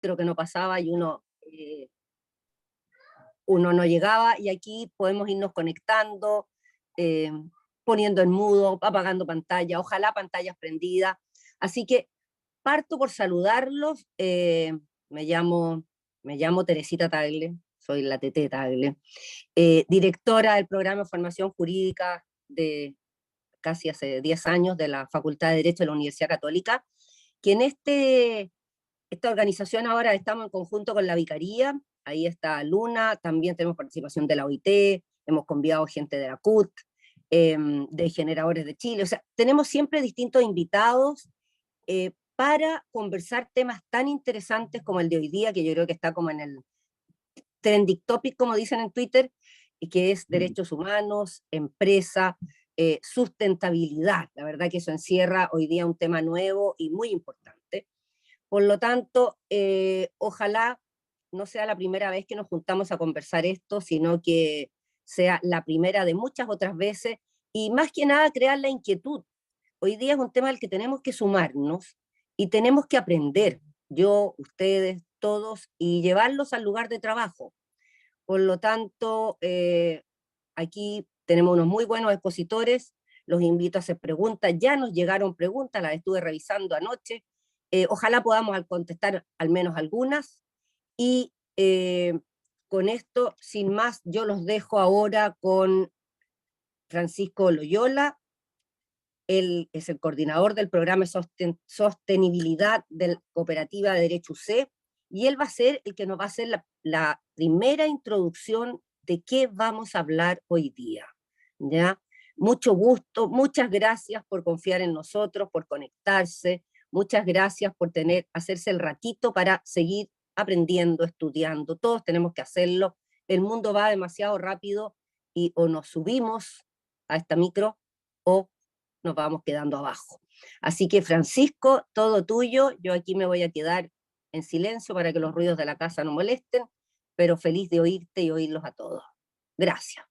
creo que no pasaba y uno no llegaba, y aquí podemos irnos conectando, eh, poniendo en mudo, apagando pantalla, ojalá pantallas prendidas. Así que parto por saludarlos. Me llamo, me llamo Teresita Tagle, soy la Tete Tagle, directora del programa de formación jurídica de casi hace 10 años de la Facultad de Derecho de la Universidad Católica, que en esta organización ahora estamos en conjunto con la Vicaría. Ahí está Luna, también tenemos participación de la OIT, hemos convidado gente de la CUT, de Generadores de Chile, o sea, tenemos siempre distintos invitados para conversar temas tan interesantes como el de hoy día, que yo creo que está como en el trending topic, como dicen en Twitter, y que es derechos humanos, empresa, sustentabilidad. La verdad que eso encierra hoy día un tema nuevo y muy importante. Por lo tanto, ojalá no sea la primera vez que nos juntamos a conversar esto, sino que sea la primera de muchas otras veces, y más que nada crear la inquietud. Hoy día es un tema al que tenemos que sumarnos y tenemos que aprender, yo, ustedes, todos, y llevarlos al lugar de trabajo. Por lo tanto, aquí tenemos unos muy buenos expositores, los invito a hacer preguntas, ya nos llegaron preguntas, las estuve revisando anoche, ojalá podamos contestar al menos algunas, y con esto, sin más, yo los dejo ahora con Francisco Loyola. Él es el coordinador del programa de sostenibilidad de la Cooperativa de Derecho UC, y él va a ser el que nos va a hacer la primera introducción de qué vamos a hablar hoy día. ¿Ya? Mucho gusto, muchas gracias por confiar en nosotros, por conectarse, muchas gracias por hacerse el ratito para seguir aprendiendo, estudiando. Todos tenemos que hacerlo. El mundo va demasiado rápido y o nos subimos a esta micro o nos vamos quedando abajo. Así que, Francisco, todo tuyo. Yo aquí me voy a quedar en silencio para que los ruidos de la casa no molesten, pero feliz de oírte y oírlos a todos. Gracias.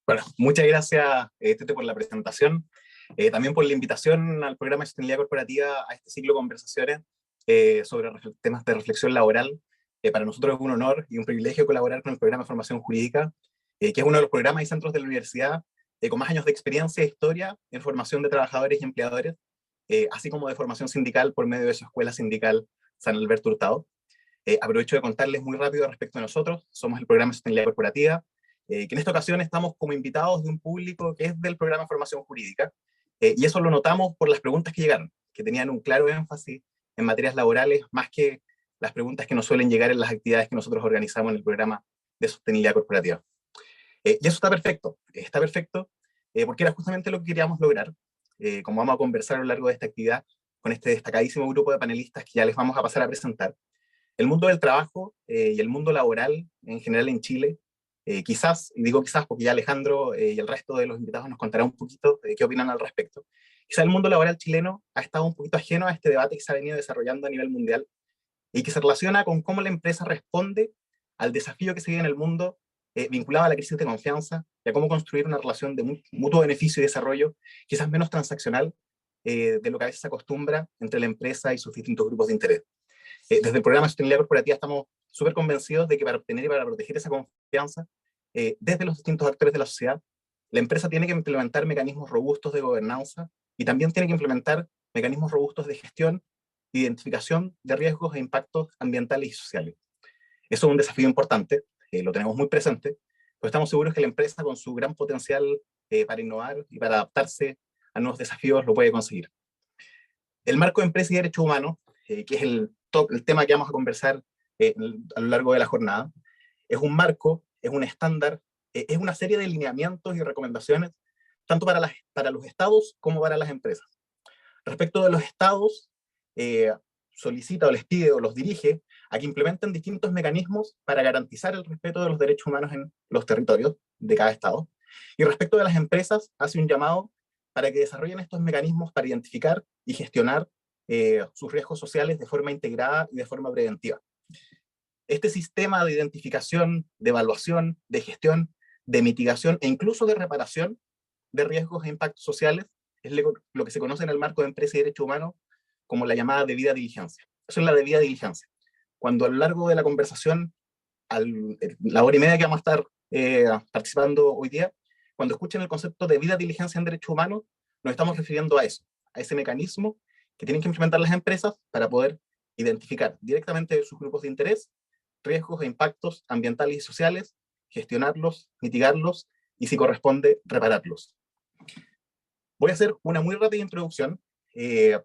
Bueno, muchas gracias, Tete, por la presentación, también por la invitación al programa de Sostenibilidad Corporativa a este ciclo de conversaciones sobre temas de reflexión laboral. Para nosotros es un honor y un privilegio colaborar con el programa de formación jurídica, que es uno de los programas y centros de la universidad con más años de experiencia e historia en formación de trabajadores y empleadores, así como de formación sindical por medio de su escuela sindical San Alberto Hurtado. Aprovecho de contarles muy rápido respecto a nosotros. Somos el programa de Sostenibilidad Corporativa, que en esta ocasión estamos como invitados de un público que es del programa de formación jurídica, y eso lo notamos por las preguntas que llegaron, que tenían un claro énfasis en materias laborales, más que las preguntas que nos suelen llegar en las actividades que nosotros organizamos en el programa de sostenibilidad corporativa. Y eso está perfecto, porque era justamente lo que queríamos lograr, como vamos a conversar a lo largo de esta actividad con este destacadísimo grupo de panelistas que ya les vamos a pasar a presentar. El mundo del trabajo y el mundo laboral en general en Chile, quizás, y digo quizás porque ya Alejandro y el resto de los invitados nos contará un poquito de qué opinan al respecto, quizás el mundo laboral chileno ha estado un poquito ajeno a este debate que se ha venido desarrollando a nivel mundial y que se relaciona con cómo la empresa responde al desafío que se vive en el mundo vinculado a la crisis de confianza y a cómo construir una relación de mutuo beneficio y desarrollo, quizás menos transaccional de lo que a veces se acostumbra entre la empresa y sus distintos grupos de interés. Desde el programa de Sostenibilidad Corporativa estamos súper convencidos de que para obtener y para proteger esa confianza, desde los distintos actores de la sociedad, la empresa tiene que implementar mecanismos robustos de gobernanza y también tiene que implementar mecanismos robustos de gestión e identificación de riesgos e impactos ambientales y sociales. Eso es un desafío importante, lo tenemos muy presente, pero estamos seguros que la empresa, con su gran potencial para innovar y para adaptarse a nuevos desafíos, lo puede conseguir. El marco de empresa y derechos humanos, que es el tema que vamos a conversar a lo largo de la jornada, es un marco, es un estándar, es una serie de lineamientos y recomendaciones, tanto para los estados como para las empresas. Respecto de los estados, solicita o les pide o los dirige a que implementen distintos mecanismos para garantizar el respeto de los derechos humanos en los territorios de cada estado. Y respecto de las empresas, hace un llamado para que desarrollen estos mecanismos para identificar y gestionar sus riesgos sociales de forma integrada y de forma preventiva. Este sistema de identificación, de evaluación, de gestión, de mitigación e incluso de reparación de riesgos e impactos sociales es lo que se conoce en el marco de empresa y derechos humanos como la llamada debida diligencia. Eso es la debida diligencia. Cuando a lo largo de la conversación, la hora y media que vamos a estar participando hoy día, cuando escuchen el concepto de debida diligencia en derechos humanos, nos estamos refiriendo a eso, a ese mecanismo que tienen que implementar las empresas para poder identificar directamente de sus grupos de interés riesgos e impactos ambientales y sociales, gestionarlos, mitigarlos y, si corresponde, repararlos. Voy a hacer una muy rápida introducción,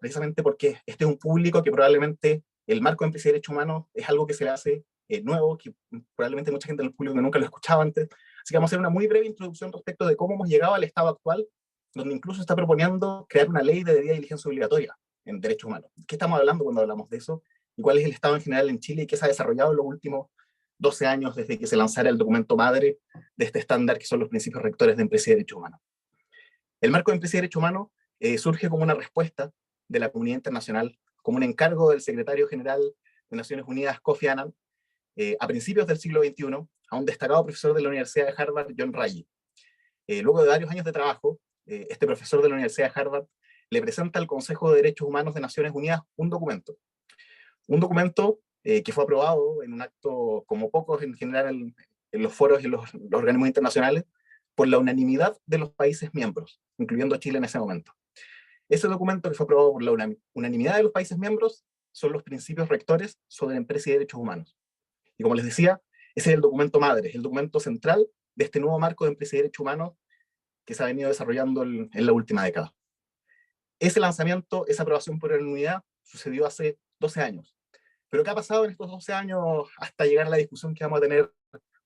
precisamente porque este es un público que probablemente el marco de empresa y derechos humanos es algo que se le hace nuevo, que probablemente mucha gente en el público que nunca lo escuchaba antes. Así que vamos a hacer una muy breve introducción respecto de cómo hemos llegado al estado actual, donde incluso está proponiendo crear una ley de debida diligencia obligatoria en derechos humanos. ¿Qué estamos hablando cuando hablamos de eso? ¿Y cuál es el estado en general en Chile y qué se ha desarrollado en los últimos 12 años desde que se lanzara el documento madre de este estándar que son los principios rectores de empresa y derechos humanos? El marco de empresa y derechos humanos surge como una respuesta de la comunidad internacional, como un encargo del secretario general de Naciones Unidas, Kofi Annan, a principios del siglo XXI, a un destacado profesor de la Universidad de Harvard, John Ruggie. Luego de varios años de trabajo, este profesor de la Universidad de Harvard le presenta al Consejo de Derechos Humanos de Naciones Unidas un documento que fue aprobado en un acto como pocos en general en los foros y en los organismos internacionales, por la unanimidad de los países miembros, incluyendo Chile en ese momento. Ese documento que fue aprobado por la unanimidad de los países miembros son los principios rectores sobre empresa y derechos humanos. Y como les decía, ese es el documento madre, es el documento central de este nuevo marco de empresa y derechos humanos que se ha venido desarrollando en la última década. Ese lanzamiento, esa aprobación por unanimidad, sucedió hace 12 años. Pero ¿qué ha pasado en estos 12 años hasta llegar a la discusión que vamos a tener,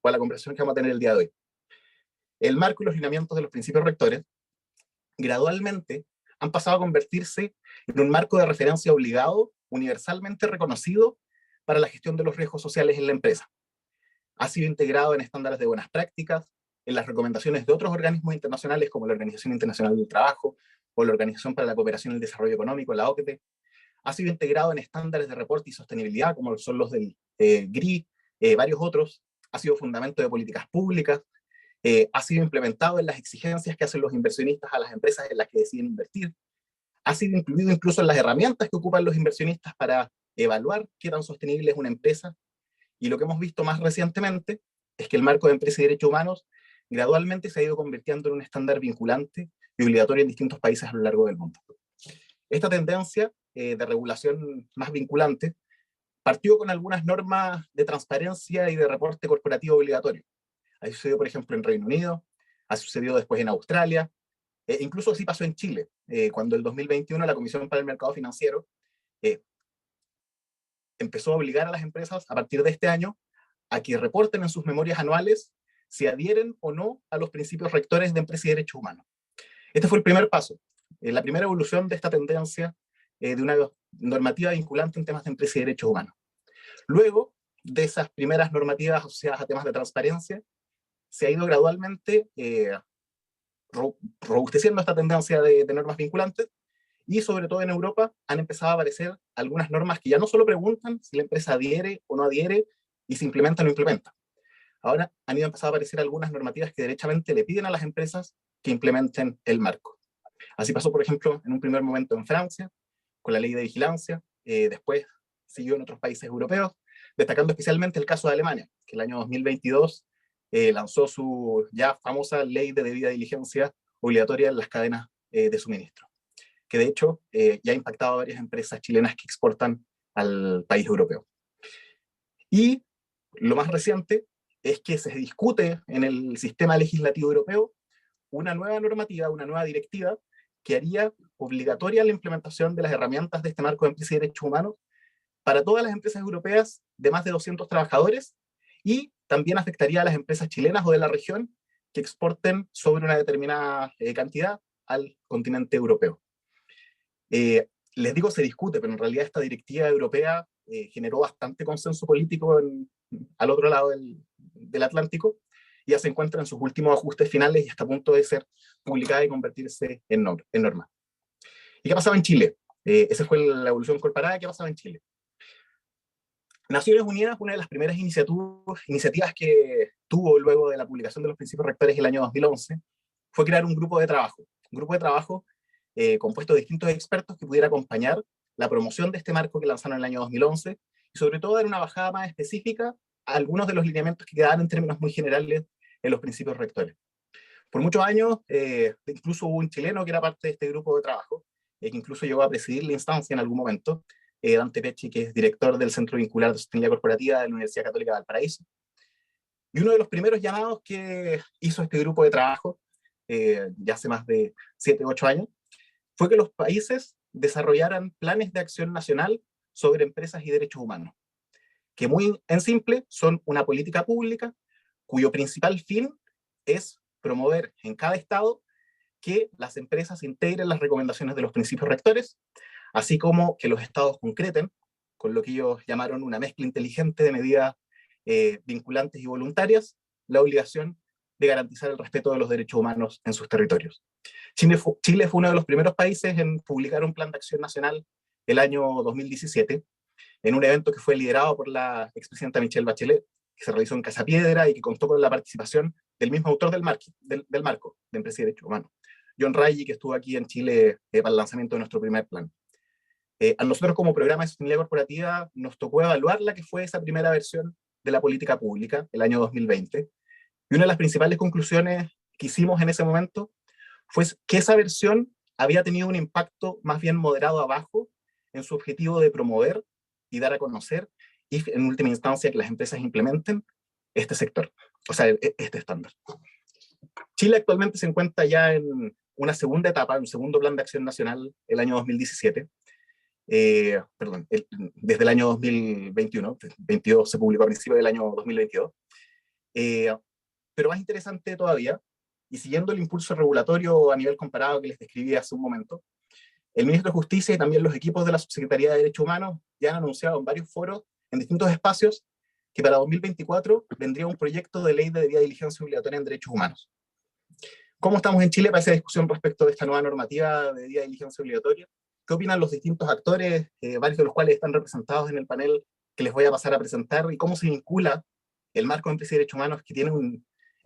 o a la conversación que vamos a tener el día de hoy? El marco y los lineamientos de los principios rectores gradualmente han pasado a convertirse en un marco de referencia obligado, universalmente reconocido para la gestión de los riesgos sociales en la empresa. Ha sido integrado en estándares de buenas prácticas, en las recomendaciones de otros organismos internacionales como la Organización Internacional del Trabajo o la Organización para la Cooperación y el Desarrollo Económico, la OCDE. Ha sido integrado en estándares de reporte y sostenibilidad como son los del GRI, varios otros. Ha sido fundamento de políticas públicas. Ha sido implementado en las exigencias que hacen los inversionistas a las empresas en las que deciden invertir, ha sido incluido incluso en las herramientas que ocupan los inversionistas para evaluar qué tan sostenible es una empresa, y lo que hemos visto más recientemente es que el marco de empresa y derechos humanos gradualmente se ha ido convirtiendo en un estándar vinculante y obligatorio en distintos países a lo largo del mundo. Esta tendencia de regulación más vinculante partió con algunas normas de transparencia y de reporte corporativo obligatorio. Ha sucedido, por ejemplo, en Reino Unido, ha sucedido después en Australia, incluso así pasó en Chile, cuando en el 2021 la Comisión para el Mercado Financiero empezó a obligar a las empresas a partir de este año a que reporten en sus memorias anuales si adhieren o no a los principios rectores de empresa y derechos humanos. Este fue el primer paso, la primera evolución de esta tendencia de una normativa vinculante en temas de empresa y derechos humanos. Luego de esas primeras normativas asociadas a temas de transparencia, se ha ido gradualmente robusteciendo esta tendencia de normas vinculantes, y sobre todo en Europa han empezado a aparecer algunas normas que ya no solo preguntan si la empresa adhiere o no adhiere y si implementa o no implementa. Ahora han ido a empezar a aparecer algunas normativas que derechamente le piden a las empresas que implementen el marco. Así pasó, por ejemplo, en un primer momento en Francia, con la ley de vigilancia, después siguió en otros países europeos, destacando especialmente el caso de Alemania, que el año 2022 lanzó su ya famosa ley de debida diligencia obligatoria en las cadenas de suministro, que de hecho ya ha impactado a varias empresas chilenas que exportan al país europeo. Y lo más reciente es que se discute en el sistema legislativo europeo una nueva normativa, una nueva directiva que haría obligatoria la implementación de las herramientas de este marco de empresa y derechos humanos para todas las empresas europeas de más de 200 trabajadores, y también afectaría a las empresas chilenas o de la región que exporten sobre una determinada cantidad al continente europeo. Les digo se discute, pero en realidad esta directiva europea generó bastante consenso político al otro lado del Atlántico, y ya se encuentra en sus últimos ajustes finales y está a punto de ser publicada y convertirse en norma. ¿Y qué ha pasado en Chile? Esa fue la evolución incorporada. ¿Qué ha pasado en Chile? Naciones Unidas, una de las primeras iniciativas que tuvo luego de la publicación de los principios rectores el año 2011, fue crear un grupo de trabajo compuesto de distintos expertos que pudiera acompañar la promoción de este marco que lanzaron en el año 2011, y sobre todo dar una bajada más específica a algunos de los lineamientos que quedaban en términos muy generales en los principios rectores. Por muchos años, incluso hubo un chileno que era parte de este grupo de trabajo, que incluso llegó a presidir la instancia en algún momento, Dante Pecci, que es director del Centro Vincular de Sostenibilidad Corporativa de la Universidad Católica de Valparaíso. Y uno de los primeros llamados que hizo este grupo de trabajo, ya hace más de 7 u 8 años, fue que los países desarrollaran planes de acción nacional sobre empresas y derechos humanos, que muy en simple son una política pública cuyo principal fin es promover en cada estado que las empresas integren las recomendaciones de los principios rectores, así como que los estados concreten, con lo que ellos llamaron una mezcla inteligente de medidas vinculantes y voluntarias, la obligación de garantizar el respeto de los derechos humanos en sus territorios. Chile fue uno de los primeros países en publicar un plan de acción nacional el año 2017, en un evento que fue liderado por la expresidenta Michelle Bachelet, que se realizó en Casa Piedra y que contó con la participación del mismo autor del marco de Empresa y Derechos Humanos, John Raggi, que estuvo aquí en Chile para el lanzamiento de nuestro primer plan. A nosotros como programa de sostenibilidad corporativa nos tocó evaluar la que fue esa primera versión de la política pública, el año 2020, y una de las principales conclusiones que hicimos en ese momento fue que esa versión había tenido un impacto más bien moderado abajo en su objetivo de promover y dar a conocer, y en última instancia que las empresas implementen este sector, o sea, este estándar. Chile actualmente se encuentra ya en una segunda etapa, un segundo plan de acción nacional, el año 2017, desde el año 2021, 22 se publicó a principios del año 2022, pero más interesante todavía, y siguiendo el impulso regulatorio a nivel comparado que les describí hace un momento, el ministro de Justicia y también los equipos de la Subsecretaría de Derechos Humanos ya han anunciado en varios foros, en distintos espacios, que para 2024 vendría un proyecto de ley de debida diligencia obligatoria en derechos humanos. ¿Cómo estamos en Chile para esa discusión respecto de esta nueva normativa de debida diligencia obligatoria? ¿Qué opinan los distintos actores, varios de los cuales están representados en el panel que les voy a pasar a presentar? ¿Y cómo se vincula el marco de empresa y derechos humanos, que tiene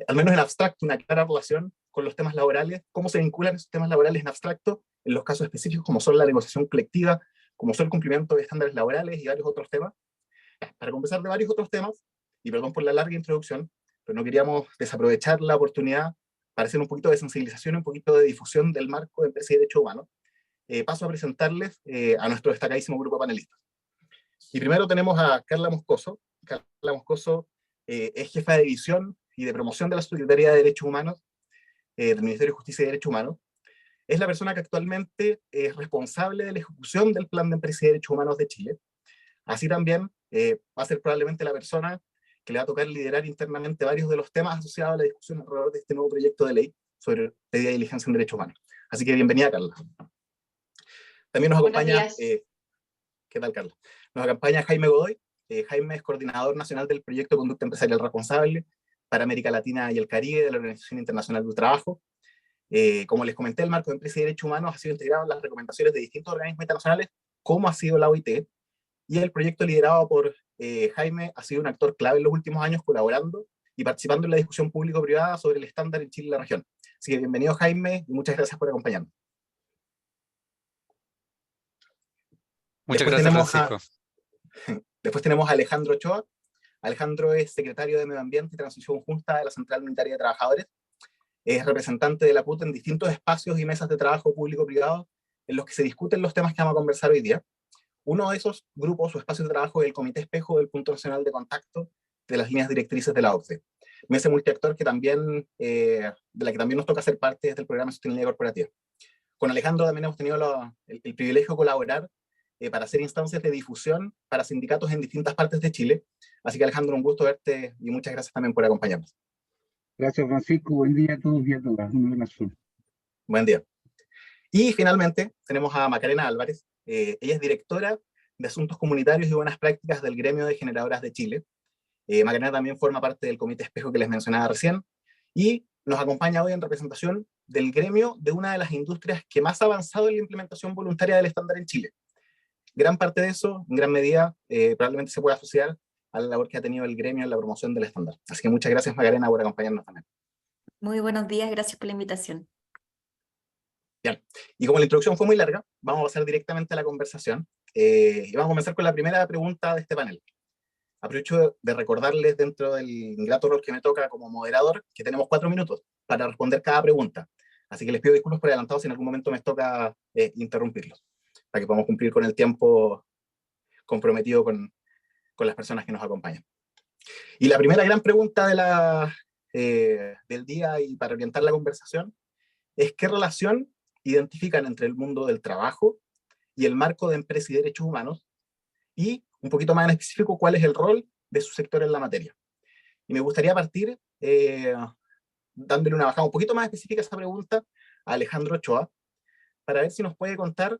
al menos en abstracto, una clara relación con los temas laborales? ¿Cómo se vinculan esos temas laborales en abstracto en los casos específicos como son la negociación colectiva, como son el cumplimiento de estándares laborales y varios otros temas? Para conversar de varios otros temas, y perdón por la larga introducción, pero no queríamos desaprovechar la oportunidad para hacer un poquito de sensibilización, un poquito de difusión del marco de empresa y derechos humanos. Paso a presentarles a nuestro destacadísimo grupo de panelistas. Y primero tenemos a Carla Moscoso. Carla Moscoso es jefa de división y de promoción de la Secretaría de Derechos Humanos del Ministerio de Justicia y Derechos Humanos. Es la persona que actualmente es responsable de la ejecución del Plan de Empresa y Derechos Humanos de Chile. Así también va a ser probablemente la persona que le va a tocar liderar internamente varios de los temas asociados a la discusión alrededor de este nuevo proyecto de ley sobre debida diligencia en derechos humanos. Así que bienvenida, Carla. También nos acompaña, ¿qué tal, Carla? Nos acompaña Jaime Godoy. Jaime es coordinador nacional del proyecto Conducta Empresarial Responsable para América Latina y el Caribe de la Organización Internacional del Trabajo. Como les comenté, el marco de empresa y derechos humanos ha sido integrado en las recomendaciones de distintos organismos internacionales, como ha sido la OIT, y el proyecto liderado por Jaime ha sido un actor clave en los últimos años, colaborando y participando en la discusión público-privada sobre el estándar en Chile y la región. Así que bienvenido, Jaime, y muchas gracias por acompañarnos. Muchas gracias, Francisco. Después tenemos a Alejandro Ochoa. Alejandro es secretario de Medio Ambiente y Transición Justa de la Central Unitaria de Trabajadores. Es representante de la CUT en distintos espacios y mesas de trabajo público-privado en los que se discuten los temas que vamos a conversar hoy día. Uno de esos grupos o espacios de trabajo es el Comité Espejo del Punto Nacional de Contacto de las líneas directrices de la OCDE. Mesa multiactor que también, de la que también nos toca ser parte desde el programa de sostenibilidad corporativa. Con Alejandro también hemos tenido el privilegio de colaborar para hacer instancias de difusión para sindicatos en distintas partes de Chile. Así que, Alejandro, un gusto verte y muchas gracias también por acompañarnos. Gracias, Francisco. Buen día a todos y a todas. Un abrazo. Buen día. Y finalmente tenemos a Macarena Álvarez. Ella es directora de Asuntos Comunitarios y Buenas Prácticas del Gremio de Generadoras de Chile. Macarena también forma parte del Comité Espejo que les mencionaba recién y nos acompaña hoy en representación del gremio de una de las industrias que más ha avanzado en la implementación voluntaria del estándar en Chile. Gran parte de eso, en gran medida, probablemente se puede asociar a la labor que ha tenido el gremio en la promoción del estándar. Así que muchas gracias, Macarena, por acompañarnos también. Muy buenos días, gracias por la invitación. Bien, y como la introducción fue muy larga, vamos a pasar directamente a la conversación. Y vamos a comenzar con la primera pregunta de este panel. Aprovecho de recordarles dentro del ingrato rol que me toca como moderador que tenemos 4 minutos para responder cada pregunta. Así que les pido disculpas por adelantado si en algún momento me toca interrumpirlos, para que podamos cumplir con el tiempo comprometido con las personas que nos acompañan. Y la primera gran pregunta del día, y para orientar la conversación, es ¿qué relación identifican entre el mundo del trabajo y el marco de empresa y derechos humanos? Y, un poquito más en específico, ¿cuál es el rol de su sector en la materia? Y me gustaría partir dándole una bajada un poquito más específica a esa pregunta a Alejandro Ochoa, para ver si nos puede contar,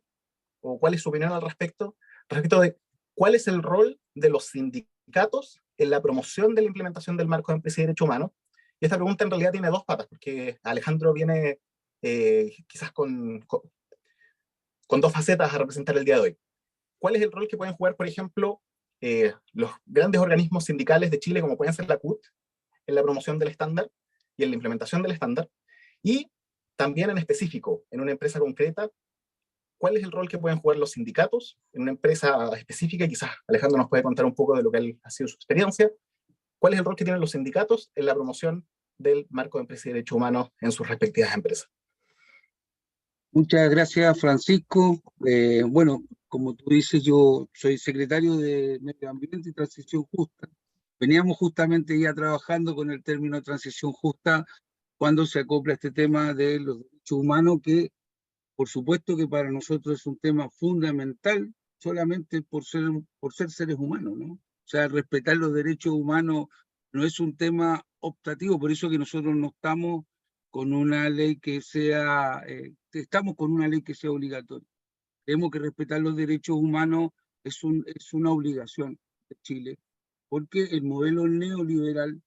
o cuál es su opinión al respecto de cuál es el rol de los sindicatos en la promoción de la implementación del marco de empresa y derechos humanos. Y esta pregunta en realidad tiene dos patas, porque Alejandro viene quizás con dos facetas a representar el día de hoy. ¿Cuál es el rol que pueden jugar, por ejemplo, los grandes organismos sindicales de Chile, como pueden ser la CUT, en la promoción del estándar y en la implementación del estándar? Y también en específico, en una empresa concreta, ¿cuál es el rol que pueden jugar los sindicatos en una empresa específica? Y quizás Alejandro nos puede contar un poco de lo que ha sido su experiencia. ¿Cuál es el rol que tienen los sindicatos en la promoción del marco de empresa y derechos humanos en sus respectivas empresas? Muchas gracias, Francisco. Bueno, como tú dices, yo soy secretario de Medio Ambiente y Transición Justa. Veníamos justamente ya trabajando con el término transición justa cuando se acopla este tema de los derechos humanos, que por supuesto que para nosotros es un tema fundamental solamente por ser seres humanos, ¿no? O sea, respetar los derechos humanos no es un tema optativo, por eso que nosotros no estamos con una ley que sea, estamos con una ley que sea obligatoria. Tenemos que respetar los derechos humanos, es una obligación de Chile, porque el modelo neoliberal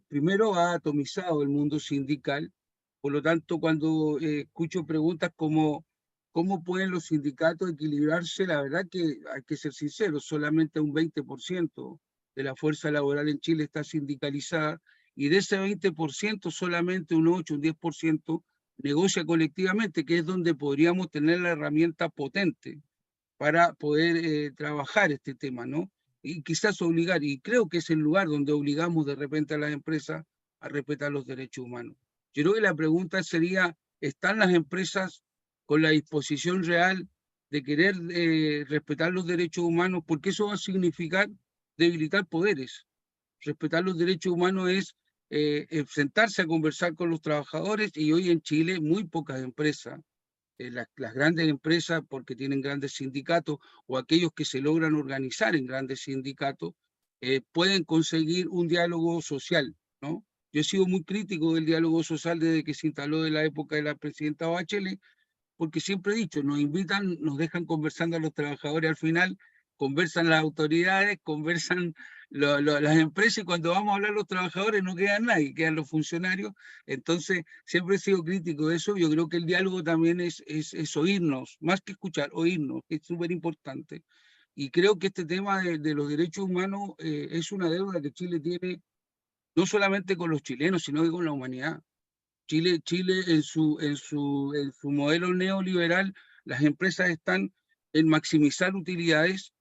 primero ha atomizado el mundo sindical. Por lo tanto, cuando escucho preguntas como ¿cómo pueden los sindicatos equilibrarse? La verdad que hay que ser sinceros, solamente un 20% de la fuerza laboral en Chile está sindicalizada, y de ese 20% solamente un 8, un 10% negocia colectivamente, que es donde podríamos tener la herramienta potente para poder trabajar este tema, ¿no? Y quizás obligar, y creo que es el lugar donde obligamos de repente a las empresas a respetar los derechos humanos. Yo creo que la pregunta sería, ¿están las empresas con la disposición real de querer respetar los derechos humanos? Porque eso va a significar debilitar poderes. Respetar los derechos humanos es sentarse a conversar con los trabajadores, y hoy en Chile muy pocas empresas, las grandes empresas, porque tienen grandes sindicatos, o aquellos que se logran organizar en grandes sindicatos, pueden conseguir un diálogo social, ¿no? Yo he sido muy crítico del diálogo social desde que se instaló de la época de la presidenta Bachelet, porque siempre he dicho, nos invitan, nos dejan conversando a los trabajadores al final, conversan las autoridades, conversan las empresas, y cuando vamos a hablar los trabajadores no quedan nadie, quedan los funcionarios. Entonces, siempre he sido crítico de eso. Yo creo que el diálogo también es oírnos, más que escuchar, oírnos, que es súper importante. Y creo que este tema de los derechos humanos es una deuda que Chile tiene, no solamente con los chilenos, sino que con la humanidad. Chile en su modelo neoliberal, las empresas están en maximizar utilidades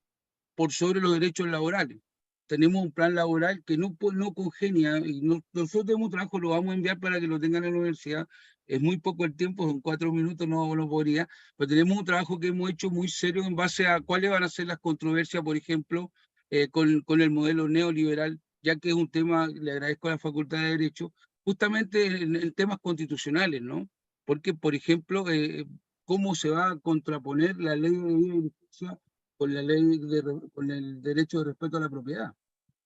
por sobre los derechos laborales. Tenemos un plan laboral que no congenia, y nosotros tenemos un trabajo, lo vamos a enviar para que lo tengan en la universidad. Es muy poco el tiempo, son 4 minutos, no lo podría, pero tenemos un trabajo que hemos hecho muy serio en base a cuáles van a ser las controversias, por ejemplo, con el modelo neoliberal, ya que es un tema, le agradezco a la Facultad de Derecho, justamente en temas constitucionales, ¿no? Porque, por ejemplo, cómo se va a contraponer la ley de vida y justicia con la ley con el derecho de respeto a la propiedad,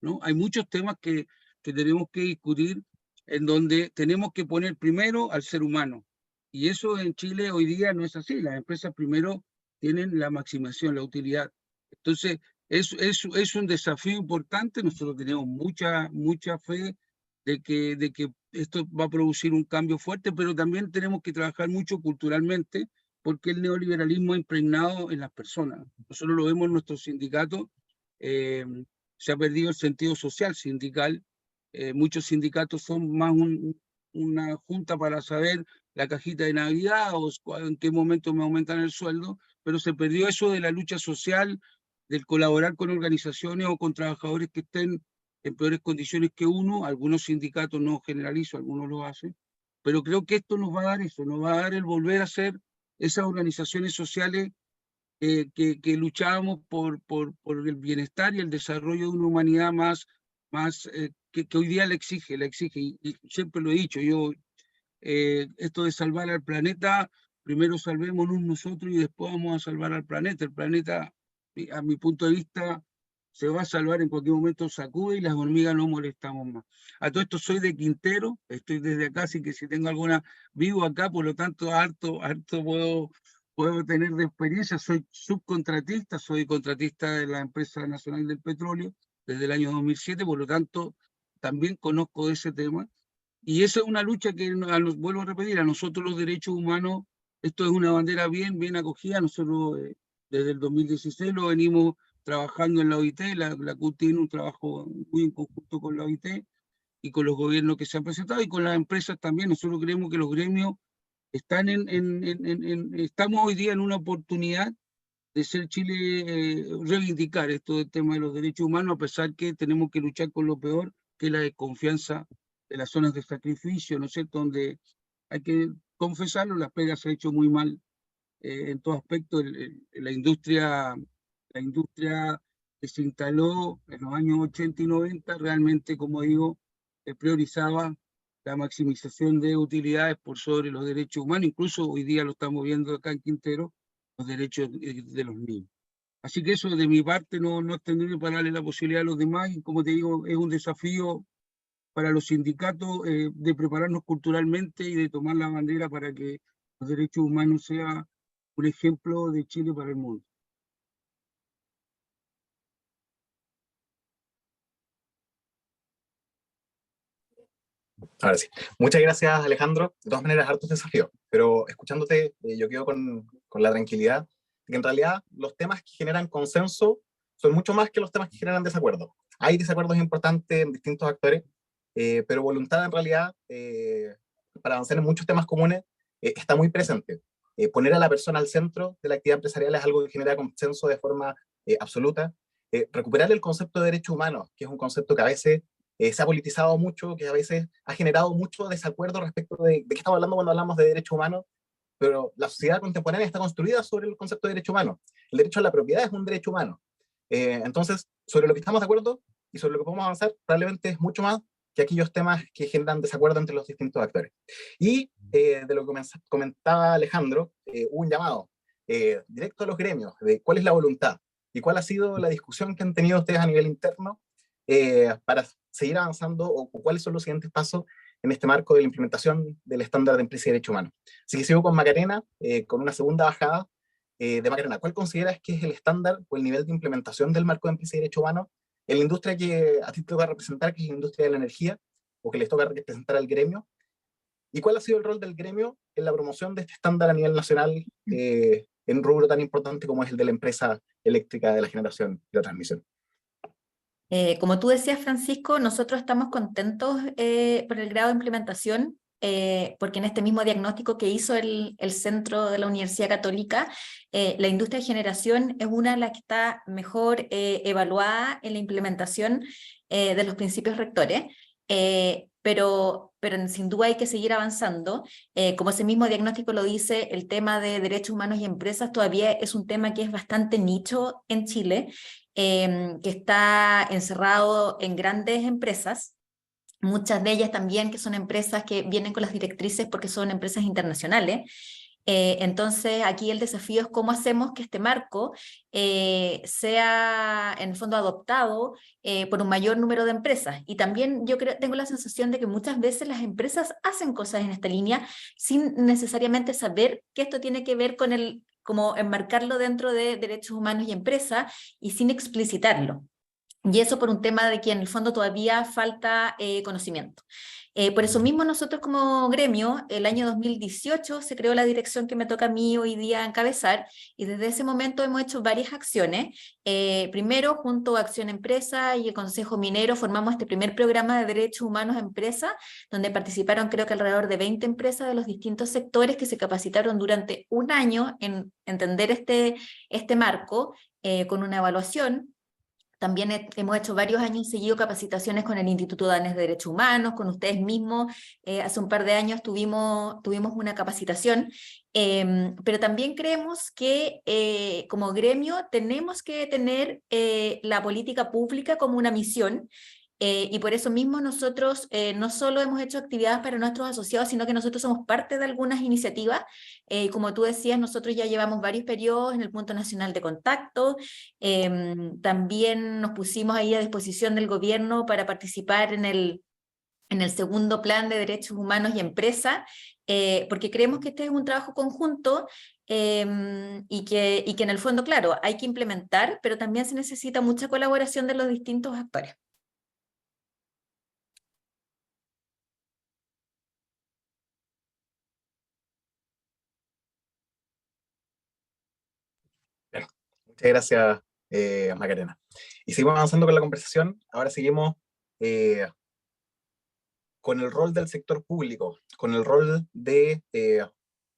¿no? Hay muchos temas que tenemos que discutir, en donde tenemos que poner primero al ser humano. Y eso en Chile hoy día no es así. Las empresas primero tienen la maximación, la utilidad. Entonces, es un desafío importante. Nosotros tenemos mucha fe de que esto va a producir un cambio fuerte, pero también tenemos que trabajar mucho culturalmente, porque el neoliberalismo ha impregnado en las personas. Nosotros lo vemos en nuestros sindicatos, se ha perdido el sentido social sindical. Muchos sindicatos son más una junta para saber la cajita de Navidad o en qué momento me aumentan el sueldo, pero se perdió eso de la lucha social, del colaborar con organizaciones o con trabajadores que estén en peores condiciones que uno. Algunos sindicatos, no generalizo, algunos lo hacen, pero creo que esto nos va a dar eso, nos va a dar el volver a ser esas organizaciones sociales que luchábamos por el bienestar y el desarrollo de una humanidad más que hoy día la exige, y siempre lo he dicho, esto de salvar al planeta, primero salvémonos nosotros y después vamos a salvar al planeta. El planeta, a mi punto de vista, se va a salvar en cualquier momento, sacude y las hormigas no molestamos más. A todo esto soy de Quintero, estoy desde acá, así que si tengo alguna, vivo acá, por lo tanto harto puedo tener de experiencia. Soy subcontratista, soy contratista de la Empresa Nacional del Petróleo desde el año 2007, por lo tanto también conozco de ese tema. Y esa es una lucha que, vuelvo a repetir, a nosotros los derechos humanos, esto es una bandera bien acogida. Nosotros desde el 2016 lo venimos trabajando en la OIT, la CUT tiene un trabajo muy en conjunto con la OIT y con los gobiernos que se han presentado y con las empresas también. Nosotros creemos que los gremios están estamos hoy día en una oportunidad de ser Chile, reivindicar esto del tema de los derechos humanos, a pesar que tenemos que luchar con lo peor, que es la desconfianza de las zonas de sacrificio, ¿no es cierto?, donde hay que confesarlo, las pegas se ha hecho muy mal en todo aspecto. La industria que se instaló en los años 80 y 90, realmente, como digo, priorizaba la maximización de utilidades por sobre los derechos humanos. Incluso hoy día lo estamos viendo acá en Quintero, los derechos de los niños. Así que eso de mi parte no extenderme para darle la posibilidad a los demás, y como te digo, es un desafío para los sindicatos de prepararnos culturalmente y de tomar la bandera para que los derechos humanos sean un ejemplo de Chile para el mundo. Ahora sí. Muchas gracias, Alejandro. De todas maneras, hartos desafíos, pero escuchándote, yo quedo con la tranquilidad de que en realidad los temas que generan consenso son mucho más que los temas que generan desacuerdo. Hay desacuerdos importantes en distintos actores, pero voluntad en realidad para avanzar en muchos temas comunes está muy presente. Poner a la persona al centro de la actividad empresarial es algo que genera consenso de forma absoluta. Recuperar el concepto de derechos humanos, que es un concepto que a veces se ha politizado mucho, que a veces ha generado mucho desacuerdo respecto de qué estamos hablando cuando hablamos de derechos humanos, pero la sociedad contemporánea está construida sobre el concepto de derecho humano. El derecho a la propiedad es un derecho humano. Entonces, sobre lo que estamos de acuerdo y sobre lo que podemos avanzar, probablemente es mucho más que aquellos temas que generan desacuerdo entre los distintos actores. Y de lo que comentaba Alejandro, hubo un llamado directo a los gremios de cuál es la voluntad y cuál ha sido la discusión que han tenido ustedes a nivel interno para seguir avanzando, o cuáles son los siguientes pasos en este marco de la implementación del estándar de empresa y derecho humano. Así que sigo con Macarena, con una segunda bajada de Macarena. ¿Cuál consideras que es el estándar o el nivel de implementación del marco de empresa y derecho humano en la industria que a ti te toca representar, que es la industria de la energía, o que les toca representar al gremio? ¿Y cuál ha sido el rol del gremio en la promoción de este estándar a nivel nacional en un rubro tan importante como es el de la empresa eléctrica de la generación y la transmisión? Como tú decías, Francisco, nosotros estamos contentos por el grado de implementación, porque en este mismo diagnóstico que hizo el Centro de la Universidad Católica, la industria de generación es una de las que está mejor evaluada en la implementación de los principios rectores, pero sin duda hay que seguir avanzando. Como ese mismo diagnóstico lo dice, el tema de derechos humanos y empresas todavía es un tema que es bastante nicho en Chile, que está encerrado en grandes empresas, muchas de ellas también que son empresas que vienen con las directrices porque son empresas internacionales. Entonces aquí el desafío es cómo hacemos que este marco sea en el fondo adoptado por un mayor número de empresas. Y también yo tengo la sensación de que muchas veces las empresas hacen cosas en esta línea sin necesariamente saber que esto tiene que ver con como enmarcarlo dentro de derechos humanos y empresas, y sin explicitarlo. Y eso por un tema de que en el fondo todavía falta conocimiento. Por eso mismo nosotros como gremio, el año 2018 se creó la dirección que me toca a mí hoy día encabezar, y desde ese momento hemos hecho varias acciones. Primero, junto a Acción Empresa y el Consejo Minero, formamos este primer programa de derechos humanos a empresa, donde participaron creo que alrededor de 20 empresas de los distintos sectores que se capacitaron durante un año en entender este marco, con una evaluación. También hemos hecho varios años seguidos capacitaciones con el Instituto Danés de Derechos Humanos, con ustedes mismos. Hace un par de años tuvimos una capacitación, pero también creemos que como gremio tenemos que tener la política pública como una misión. Y por eso mismo nosotros no solo hemos hecho actividades para nuestros asociados, sino que nosotros somos parte de algunas iniciativas. Como tú decías, nosotros ya llevamos varios periodos en el Punto Nacional de Contacto. También nos pusimos ahí a disposición del gobierno para participar en el segundo plan de derechos humanos y empresa, porque creemos que este es un trabajo conjunto, y que en el fondo, claro, hay que implementar, pero también se necesita mucha colaboración de los distintos actores. Muchas gracias, Macarena. Y seguimos avanzando con la conversación. Ahora seguimos con el rol del sector público, con el rol de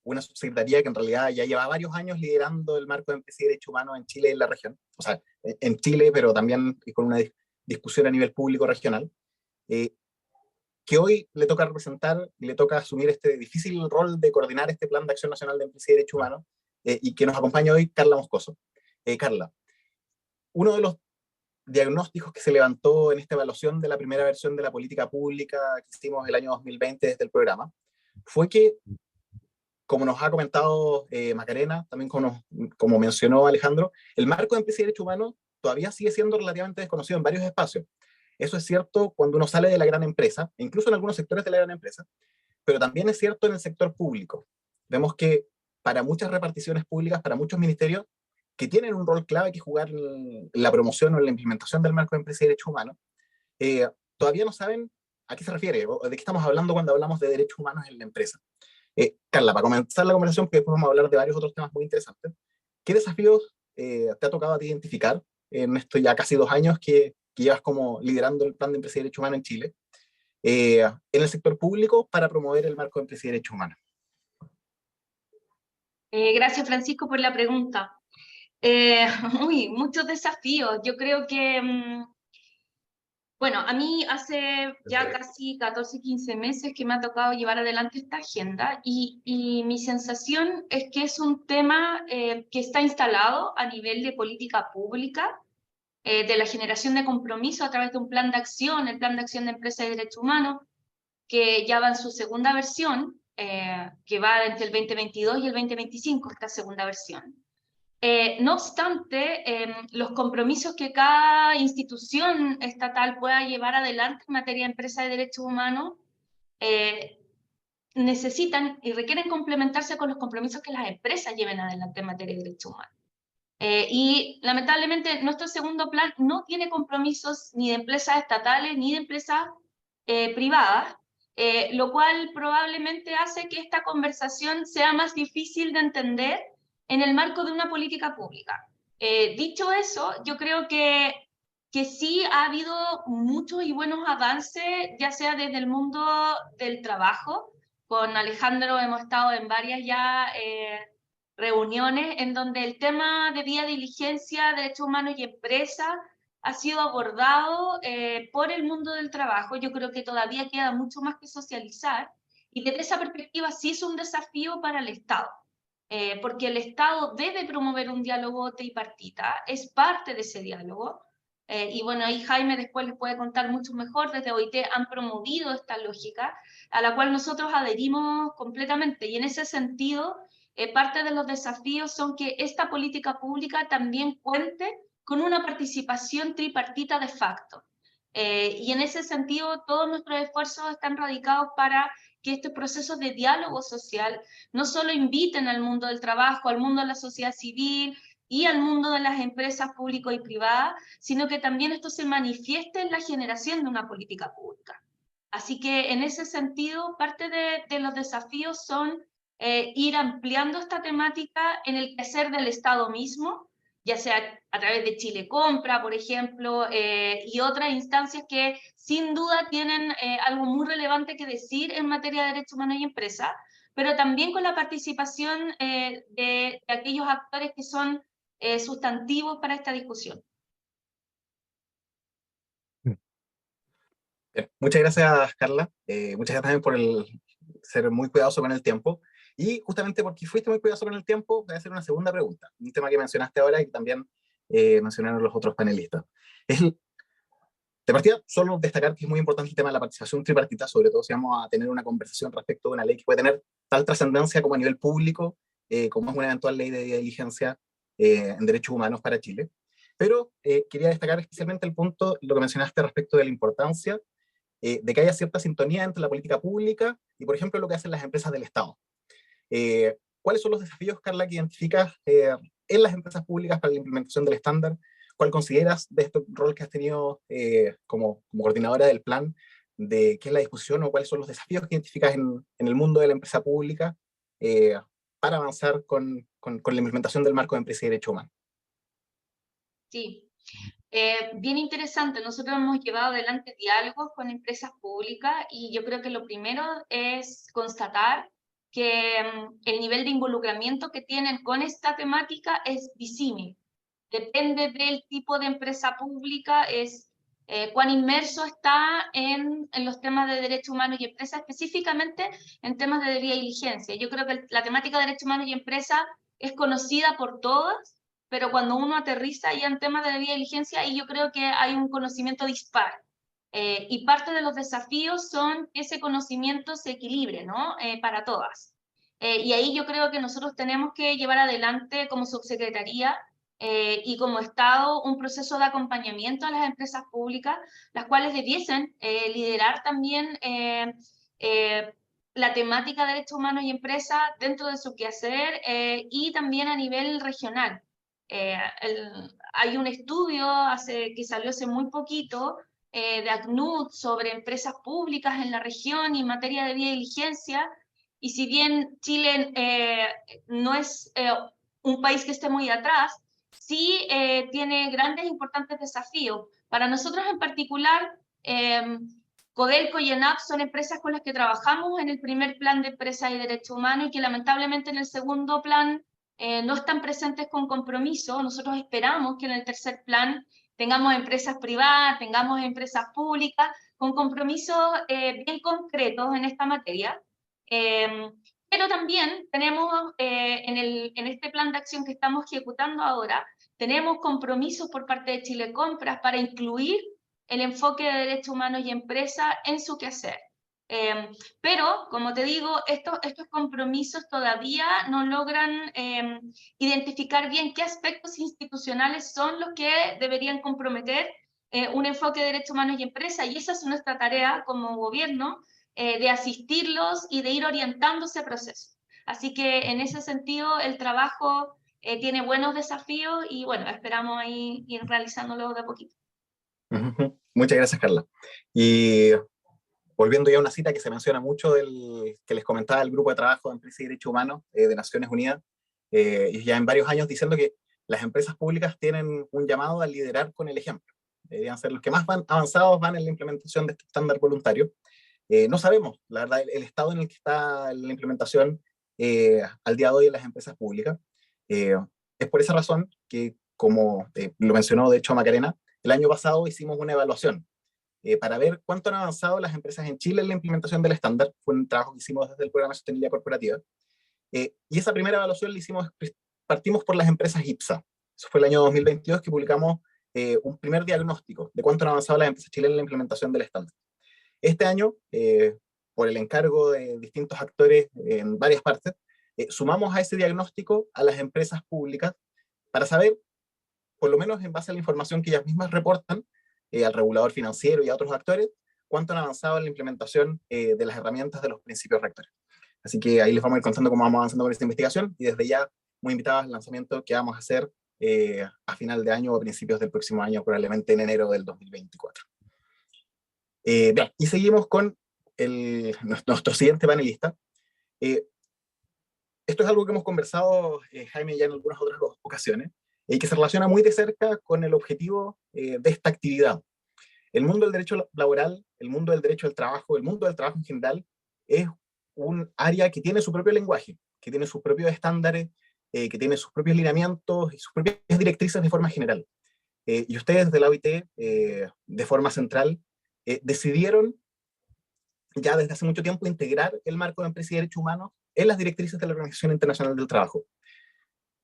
una subsecretaría que en realidad ya lleva varios años liderando el marco de empresa y derechos humanos en Chile y en la región. O sea, en Chile, pero también con una discusión a nivel público regional. Que hoy le toca representar y le toca asumir este difícil rol de coordinar este Plan de Acción Nacional de Empresa y Derechos Humanos, y que nos acompaña hoy Carla Moscoso. Carla, uno de los diagnósticos que se levantó en esta evaluación de la primera versión de la política pública que hicimos el año 2020 desde el programa, fue que, como nos ha comentado Macarena, también como mencionó Alejandro, el marco de empresa y derechos humanos todavía sigue siendo relativamente desconocido en varios espacios. Eso es cierto cuando uno sale de la gran empresa, incluso en algunos sectores de la gran empresa, pero también es cierto en el sector público. Vemos que para muchas reparticiones públicas, para muchos ministerios, que tienen un rol clave que jugar en la promoción o en la implementación del marco de empresa y derechos humanos, todavía no saben a qué se refiere o de qué estamos hablando cuando hablamos de derechos humanos en la empresa. Carla, para comenzar la conversación, porque después vamos a hablar de varios otros temas muy interesantes, ¿qué desafíos te ha tocado a ti identificar en estos ya casi 2 años que llevas como liderando el plan de empresa y derechos humanos en Chile, en el sector público para promover el marco de empresa y derechos humanos? Gracias, Francisco, por la pregunta. Muchos desafíos. Yo creo que, bueno, a mí hace ya casi 14, 15 meses que me ha tocado llevar adelante esta agenda, y mi sensación es que es un tema que está instalado a nivel de política pública, de la generación de compromiso a través de un plan de acción, el Plan de Acción de Empresa y Derechos Humanos, que ya va en su segunda versión, que va entre el 2022 y el 2025, esta segunda versión. No obstante, los compromisos que cada institución estatal pueda llevar adelante en materia de empresa de derechos humanos necesitan y requieren complementarse con los compromisos que las empresas lleven adelante en materia de derechos humanos. Y lamentablemente nuestro segundo plan no tiene compromisos ni de empresas estatales ni de empresas privadas, lo cual probablemente hace que esta conversación sea más difícil de entender en el marco de una política pública. Dicho eso, yo creo que sí ha habido muchos y buenos avances, ya sea desde el mundo del trabajo. Con Alejandro hemos estado en varias ya reuniones en donde el tema de vía diligencia, derechos humanos y empresa ha sido abordado por el mundo del trabajo. Yo creo que todavía queda mucho más que socializar, y desde esa perspectiva sí es un desafío para el Estado, porque el Estado debe promover un diálogo tripartita, es parte de ese diálogo, y bueno, ahí Jaime después les puede contar mucho mejor. Desde OIT han promovido esta lógica a la cual nosotros adherimos completamente, y en ese sentido parte de los desafíos son que esta política pública también cuente con una participación tripartita de facto. Y en ese sentido, todos nuestros esfuerzos están radicados para que estos procesos de diálogo social no solo inviten al mundo del trabajo, al mundo de la sociedad civil y al mundo de las empresas públicas y privadas, sino que también esto se manifieste en la generación de una política pública. Así que en ese sentido, parte de los desafíos son ir ampliando esta temática en el quehacer del Estado mismo, ya sea a través de Chile Compra, por ejemplo, y otras instancias que sin duda tienen algo muy relevante que decir en materia de derechos humanos y empresa, pero también con la participación de aquellos actores que son sustantivos para esta discusión. Muchas gracias, Carla. Muchas gracias también por ser muy cuidadoso con el tiempo. Y justamente porque fuiste muy cuidadoso con el tiempo, voy a hacer una segunda pregunta. Un tema que mencionaste ahora y que también mencionaron los otros panelistas. De partida, solo destacar que es muy importante el tema de la participación tripartita, sobre todo si vamos a tener una conversación respecto de una ley que puede tener tal trascendencia como a nivel público, como es una eventual ley de diligencia en derechos humanos para Chile. Pero quería destacar especialmente el punto, lo que mencionaste respecto de la importancia de que haya cierta sintonía entre la política pública y, por ejemplo, lo que hacen las empresas del Estado. ¿Cuáles son los desafíos, Carla, que identificas en las empresas públicas para la implementación del estándar? ¿Cuál consideras de este rol que has tenido como coordinadora del plan, de qué es la discusión o cuáles son los desafíos que identificas en el mundo de la empresa pública para avanzar con la implementación del marco de empresa y derecho humano? Sí. Bien interesante, nosotros hemos llevado adelante diálogos con empresas públicas y yo creo que lo primero es constatar que el nivel de involucramiento que tienen con esta temática es disímil. Depende del tipo de empresa pública, es cuán inmerso está en los temas de derechos humanos y empresa, específicamente en temas de debida diligencia. Yo creo que la temática de derechos humanos y empresa es conocida por todas, pero cuando uno aterriza ya en temas de debida diligencia, ahí yo creo que hay un conocimiento dispar. Y parte de los desafíos son que ese conocimiento se equilibre, ¿no? Para todas. Y ahí yo creo que nosotros tenemos que llevar adelante como subsecretaría y como Estado un proceso de acompañamiento a las empresas públicas, las cuales debiesen liderar también la temática de derechos humanos y empresas dentro de su quehacer y también a nivel regional. Hay un estudio que salió hace muy poquito de ACNUD sobre empresas públicas en la región y en materia de debida diligencia, y si bien Chile no es un país que esté muy atrás, sí tiene grandes e importantes desafíos. Para nosotros en particular, Codelco y ENAP son empresas con las que trabajamos en el primer plan de empresas y derechos humanos y que lamentablemente en el segundo plan no están presentes con compromiso. Nosotros esperamos que en el tercer plan tengamos empresas privadas, tengamos empresas públicas, con compromisos bien concretos en esta materia. Pero también tenemos en este plan de acción que estamos ejecutando ahora, tenemos compromisos por parte de Chile Compras para incluir el enfoque de derechos humanos y empresa en su quehacer. Pero, como te digo, estos compromisos todavía no logran identificar bien qué aspectos institucionales son los que deberían comprometer un enfoque de derechos humanos y empresa, y esa es nuestra tarea como gobierno, de asistirlos y de ir orientando ese proceso. Así que en ese sentido el trabajo tiene buenos desafíos y bueno, esperamos ahí ir realizándolo de a poquito. Muchas gracias, Carla. Y volviendo ya a una cita que se menciona mucho que les comentaba el Grupo de Trabajo de Empresa y Derechos Humanos de Naciones Unidas, y ya en varios años diciendo que las empresas públicas tienen un llamado a liderar con el ejemplo. Deberían ser los que más avanzados van en la implementación de este estándar voluntario. No sabemos, la verdad, el estado en el que está la implementación al día de hoy en las empresas públicas. Es por esa razón que, como lo mencionó de hecho Macarena, el año pasado hicimos una evaluación para ver cuánto han avanzado las empresas en Chile en la implementación del estándar. Fue un trabajo que hicimos desde el Programa de Sostenibilidad Corporativa. Y esa primera evaluación partimos por las empresas IPSA. Eso fue el año 2022 que publicamos un primer diagnóstico de cuánto han avanzado las empresas chilenas en la implementación del estándar. Este año, por el encargo de distintos actores en varias partes, sumamos a ese diagnóstico a las empresas públicas para saber, por lo menos en base a la información que ellas mismas reportan, al regulador financiero y a otros actores, cuánto han avanzado en la implementación de las herramientas de los principios rectores. Así que ahí les vamos a ir contando cómo vamos avanzando con esta investigación y desde ya muy invitados al lanzamiento que vamos a hacer a final de año o a principios del próximo año, probablemente en enero del 2024. Bien, y seguimos con nuestro siguiente panelista. Esto es algo que hemos conversado, Jaime, ya en algunas otras ocasiones, y que se relaciona muy de cerca con el objetivo de esta actividad. El mundo del derecho laboral, el mundo del derecho al trabajo, el mundo del trabajo en general, es un área que tiene su propio lenguaje, que tiene sus propios estándares, que tiene sus propios lineamientos y sus propias directrices de forma general. Y ustedes de la OIT, de forma central, decidieron ya desde hace mucho tiempo integrar el marco de empresa y derechos humanos en las directrices de la Organización Internacional del Trabajo.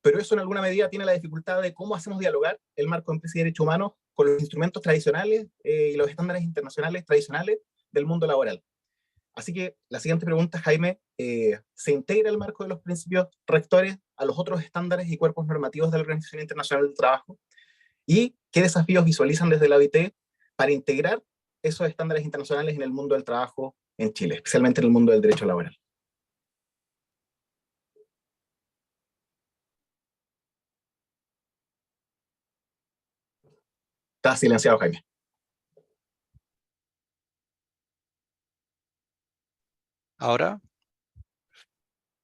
Pero eso en alguna medida tiene la dificultad de cómo hacemos dialogar el marco de empresa y derechos humanos con los instrumentos tradicionales y los estándares internacionales tradicionales del mundo laboral. Así que la siguiente pregunta, Jaime, ¿se integra el marco de los principios rectores a los otros estándares y cuerpos normativos de la Organización Internacional del Trabajo? ¿Y qué desafíos visualizan desde la OIT para integrar esos estándares internacionales en el mundo del trabajo en Chile, especialmente en el mundo del derecho laboral? Está silenciado, Jaime. ¿Ahora?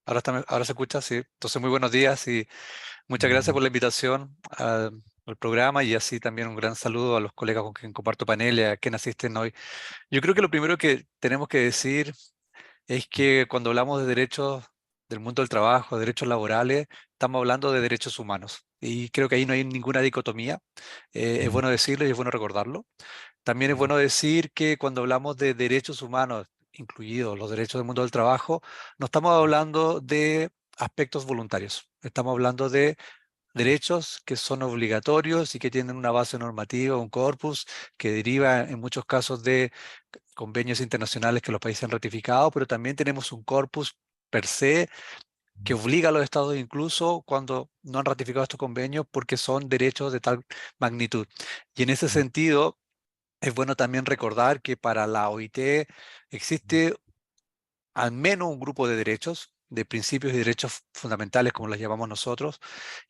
¿Ahora se escucha? Sí. Entonces, muy buenos días y muchas gracias por la invitación al programa, y así también un gran saludo a los colegas con quien comparto panel y a quienes asisten hoy. Yo creo que lo primero que tenemos que decir es que cuando hablamos de derechos del mundo del trabajo, derechos laborales, estamos hablando de derechos humanos. Y creo que ahí no hay ninguna dicotomía. Es bueno decirlo y es bueno recordarlo. También es bueno decir que cuando hablamos de derechos humanos, incluidos los derechos del mundo del trabajo, no estamos hablando de aspectos voluntarios. Estamos hablando de derechos que son obligatorios y que tienen una base normativa, un corpus que deriva en muchos casos de convenios internacionales que los países han ratificado, pero también tenemos un corpus per se que obliga a los estados incluso cuando no han ratificado estos convenios porque son derechos de tal magnitud. Y en ese sentido, es bueno también recordar que para la OIT existe al menos un grupo de derechos, de principios y derechos fundamentales, como los llamamos nosotros,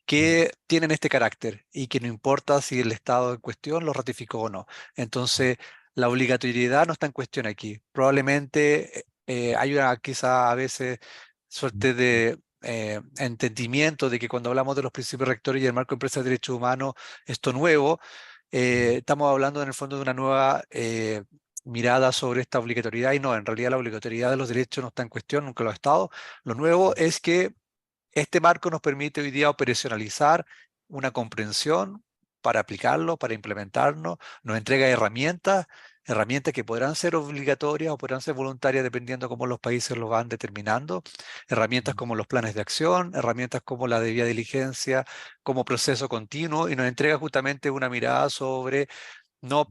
que tienen este carácter y que no importa si el Estado en cuestión lo ratificó o no. Entonces, la obligatoriedad no está en cuestión aquí. Probablemente hay una quizá a veces suerte de entendimiento de que cuando hablamos de los principios rectores y el marco de empresa de derechos humanos, esto nuevo, estamos hablando en el fondo de una nueva mirada sobre esta obligatoriedad, y no, en realidad la obligatoriedad de los derechos no está en cuestión, nunca lo ha estado. Lo nuevo es que este marco nos permite hoy día operacionalizar una comprensión para aplicarlo, para implementarlo, nos entrega herramientas que podrán ser obligatorias o podrán ser voluntarias dependiendo cómo los países lo van determinando, herramientas como los planes de acción, herramientas como la debida diligencia, como proceso continuo, y nos entrega justamente una mirada sobre no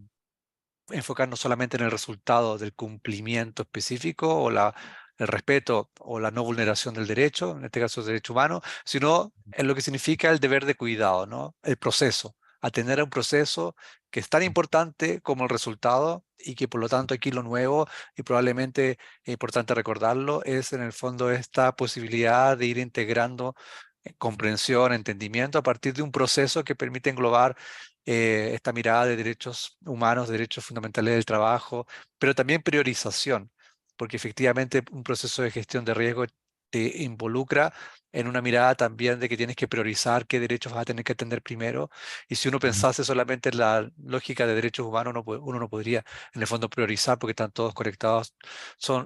enfocarnos solamente en el resultado del cumplimiento específico o el respeto o la no vulneración del derecho, en este caso el derecho humano, sino en lo que significa el deber de cuidado, ¿no? El proceso, atender a un proceso que es tan importante como el resultado, y que por lo tanto aquí lo nuevo, y probablemente es importante recordarlo, es en el fondo esta posibilidad de ir integrando comprensión, entendimiento a partir de un proceso que permite englobar esta mirada de derechos humanos, derechos fundamentales del trabajo, pero también priorización, porque efectivamente un proceso de gestión de riesgo te involucra en una mirada también de que tienes que priorizar qué derechos vas a tener que atender primero, y si uno pensase solamente en la lógica de derechos humanos, uno no podría en el fondo priorizar porque están todos conectados,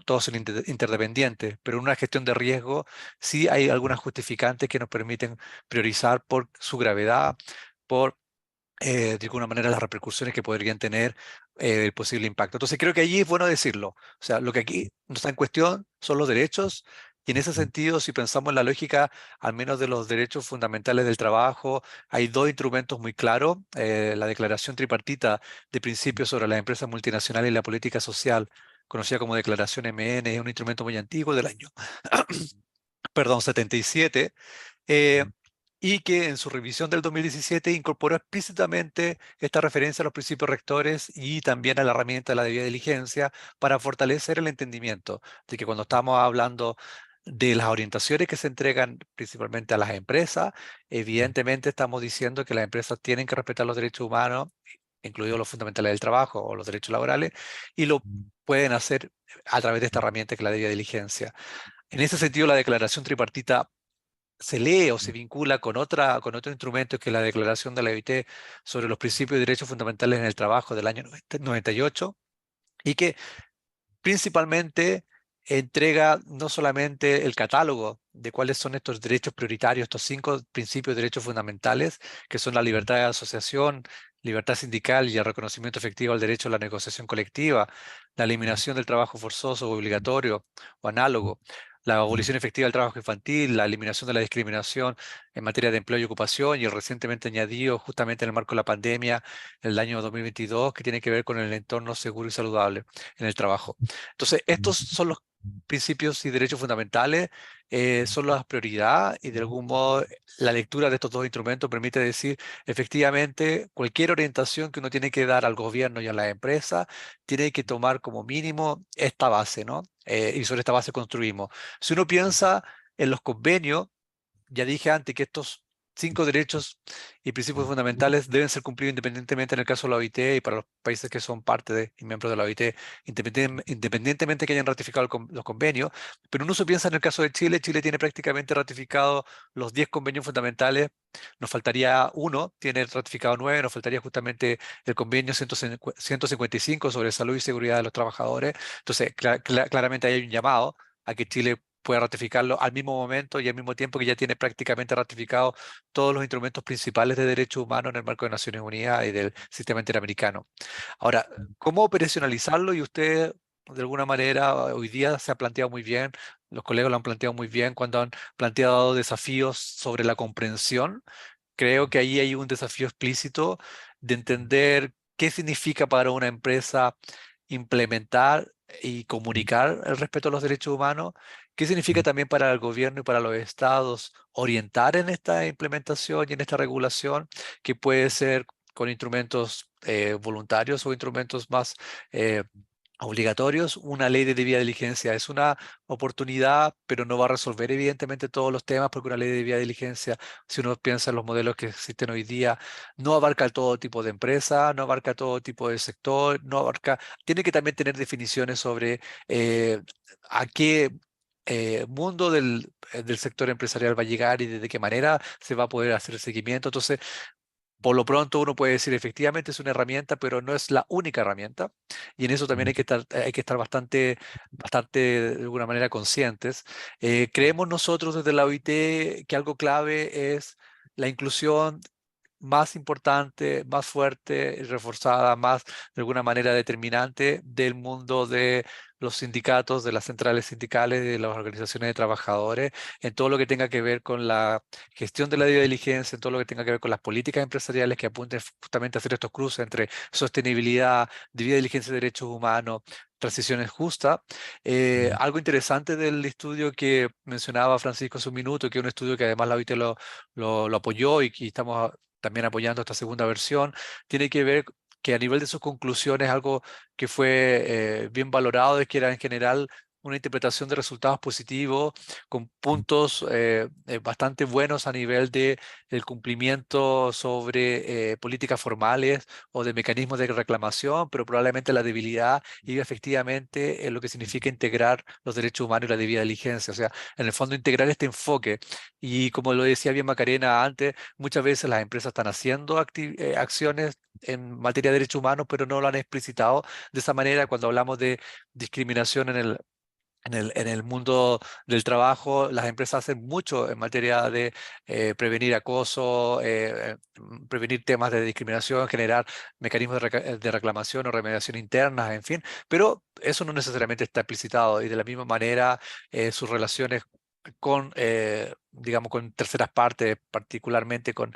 todos son interdependientes, pero en una gestión de riesgo sí hay algunas justificantes que nos permiten priorizar por su gravedad, por de alguna manera las repercusiones que podrían tener el posible impacto. Entonces creo que allí es bueno decirlo. O sea, lo que aquí no está en cuestión son los derechos, y en ese sentido, si pensamos en la lógica, al menos de los derechos fundamentales del trabajo, hay dos instrumentos muy claros. La Declaración Tripartita de Principios sobre las Empresas Multinacionales y la Política Social, conocida como Declaración MN, es un instrumento muy antiguo del año perdón, 77, y que en su revisión del 2017 incorporó explícitamente esta referencia a los principios rectores y también a la herramienta de la debida diligencia para fortalecer el entendimiento de que cuando estamos hablando de las orientaciones que se entregan principalmente a las empresas, evidentemente estamos diciendo que las empresas tienen que respetar los derechos humanos, incluidos los fundamentales del trabajo o los derechos laborales, y lo pueden hacer a través de esta herramienta que es la debida diligencia. En ese sentido, la declaración tripartita se lee o se vincula con otro instrumento que es la Declaración de la OIT sobre los principios y derechos fundamentales en el trabajo del año 98, y que principalmente entrega no solamente el catálogo de cuáles son estos derechos prioritarios, estos 5 principios de derechos fundamentales, que son la libertad de asociación, libertad sindical y el reconocimiento efectivo al derecho a la negociación colectiva, la eliminación del trabajo forzoso o obligatorio o análogo, la abolición efectiva del trabajo infantil, la eliminación de la discriminación en materia de empleo y ocupación, y el recientemente añadido justamente en el marco de la pandemia, el año 2022, que tiene que ver con el entorno seguro y saludable en el trabajo. Entonces, estos son los principios y derechos fundamentales, son la prioridad, y de algún modo la lectura de estos dos instrumentos permite decir, efectivamente, cualquier orientación que uno tiene que dar al gobierno y a la empresa tiene que tomar como mínimo esta base, ¿no? Y sobre esta base construimos. Si uno piensa en los convenios, ya dije antes que estos 5 derechos y principios fundamentales deben ser cumplidos independientemente en el caso de la OIT y para los países que son parte de y miembros de la OIT, independientemente que hayan ratificado los convenios. Pero uno se piensa en el caso de Chile. Chile tiene prácticamente ratificado los 10 convenios fundamentales. Nos faltaría uno, tiene ratificado 9, nos faltaría justamente el convenio 155 sobre salud y seguridad de los trabajadores. Entonces, claramente hay un llamado a que Chile pueda ratificarlo al mismo momento y al mismo tiempo que ya tiene prácticamente ratificado todos los instrumentos principales de derechos humanos en el marco de Naciones Unidas y del sistema interamericano. Ahora, ¿cómo operacionalizarlo? Y usted, de alguna manera, hoy día se ha planteado muy bien, los colegas lo han planteado muy bien cuando han planteado desafíos sobre la comprensión. Creo que ahí hay un desafío explícito de entender qué significa para una empresa implementar y comunicar el respeto a los derechos humanos, qué significa también para el gobierno y para los estados orientar en esta implementación y en esta regulación, que puede ser con instrumentos voluntarios o instrumentos más obligatorios. Una ley de debida diligencia es una oportunidad, pero no va a resolver evidentemente todos los temas, porque una ley de debida diligencia, si uno piensa en los modelos que existen hoy día, no abarca todo tipo de empresa, no abarca todo tipo de sector, no abarca, tiene que también tener definiciones sobre a qué mundo del sector empresarial va a llegar y de qué manera se va a poder hacer el seguimiento. Entonces, por lo pronto uno puede decir, efectivamente es una herramienta, pero no es la única herramienta. Y en eso también hay que estar bastante de alguna manera conscientes. Creemos nosotros desde la OIT que algo clave es la inclusión más importante, más fuerte y reforzada, más de alguna manera determinante del mundo de los sindicatos, de las centrales sindicales, de las organizaciones de trabajadores, en todo lo que tenga que ver con la gestión de la debida diligencia, en todo lo que tenga que ver con las políticas empresariales que apunten justamente a hacer estos cruces entre sostenibilidad, debida diligencia de derechos humanos, transiciones justas. Algo interesante del estudio que mencionaba Francisco hace un minuto, que es un estudio que además la OIT lo apoyó y estamos también apoyando esta segunda versión, tiene que ver que a nivel de sus conclusiones, algo que fue bien valorado es que era en general una interpretación de resultados positivos con puntos bastante buenos a nivel de el cumplimiento sobre políticas formales o de mecanismos de reclamación, pero probablemente la debilidad iba efectivamente en lo que significa integrar los derechos humanos y la debida diligencia. O sea, en el fondo integrar este enfoque. Y como lo decía bien Macarena antes, muchas veces las empresas están haciendo acciones en materia de derechos humanos, pero no lo han explicitado de esa manera. Cuando hablamos de discriminación en el mundo del trabajo, las empresas hacen mucho en materia de prevenir acoso, prevenir temas de discriminación, generar mecanismos de reclamación o remediación internas, en fin, pero eso no necesariamente está explicitado, y de la misma manera sus relaciones con, digamos, con terceras partes, particularmente con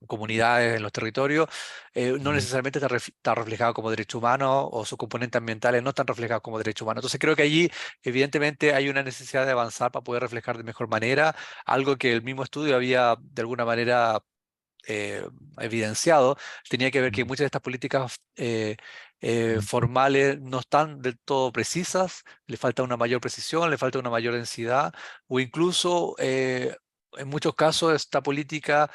comunidades en los territorios, no necesariamente está reflejado como derecho humano, o sus componentes ambientales no están reflejados como derecho humano. Entonces creo que allí evidentemente hay una necesidad de avanzar para poder reflejar de mejor manera algo que el mismo estudio había de alguna manera evidenciado. Tenía que ver que muchas de estas políticas formales no están del todo precisas, le falta una mayor precisión, le falta una mayor densidad, o incluso en muchos casos esta política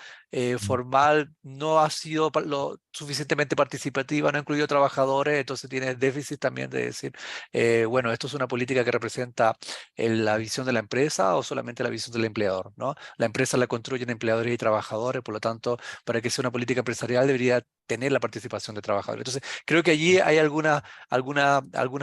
formal no ha sido lo suficientemente participativa, no ha incluido trabajadores, entonces tiene déficit también de decir, bueno, esto es una política que representa la visión de la empresa o solamente la visión del empleador, ¿no? La empresa la construyen empleadores y trabajadores, por lo tanto, para que sea una política empresarial debería tener la participación de trabajadores. Entonces, creo que allí hay algunas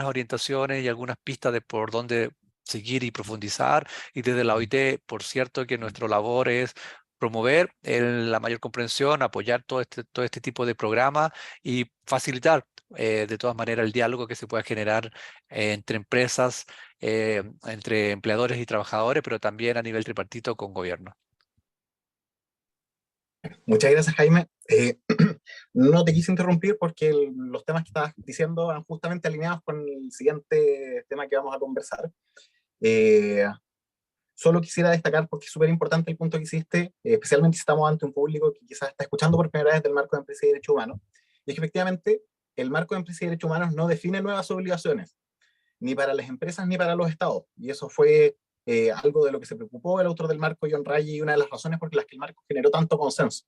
orientaciones y algunas pistas de por dónde seguir y profundizar, y desde la OIT, por cierto, que nuestra labor es promover la mayor comprensión, apoyar todo este tipo de programas y facilitar de todas maneras el diálogo que se pueda generar entre empresas, entre empleadores y trabajadores, pero también a nivel tripartito con gobierno. Muchas gracias, Jaime. No te quise interrumpir porque los temas que estabas diciendo van justamente alineados con el siguiente tema que vamos a conversar. Solo quisiera destacar, porque es súper importante el punto que hiciste, especialmente si estamos ante un público que quizás está escuchando por primera vez del marco de empresa y derechos humanos, y es que efectivamente el marco de empresa y derechos humanos no define nuevas obligaciones, ni para las empresas ni para los estados, y eso fue algo de lo que se preocupó el autor del marco, John Ruggie, y una de las razones por las que el marco generó tanto consenso.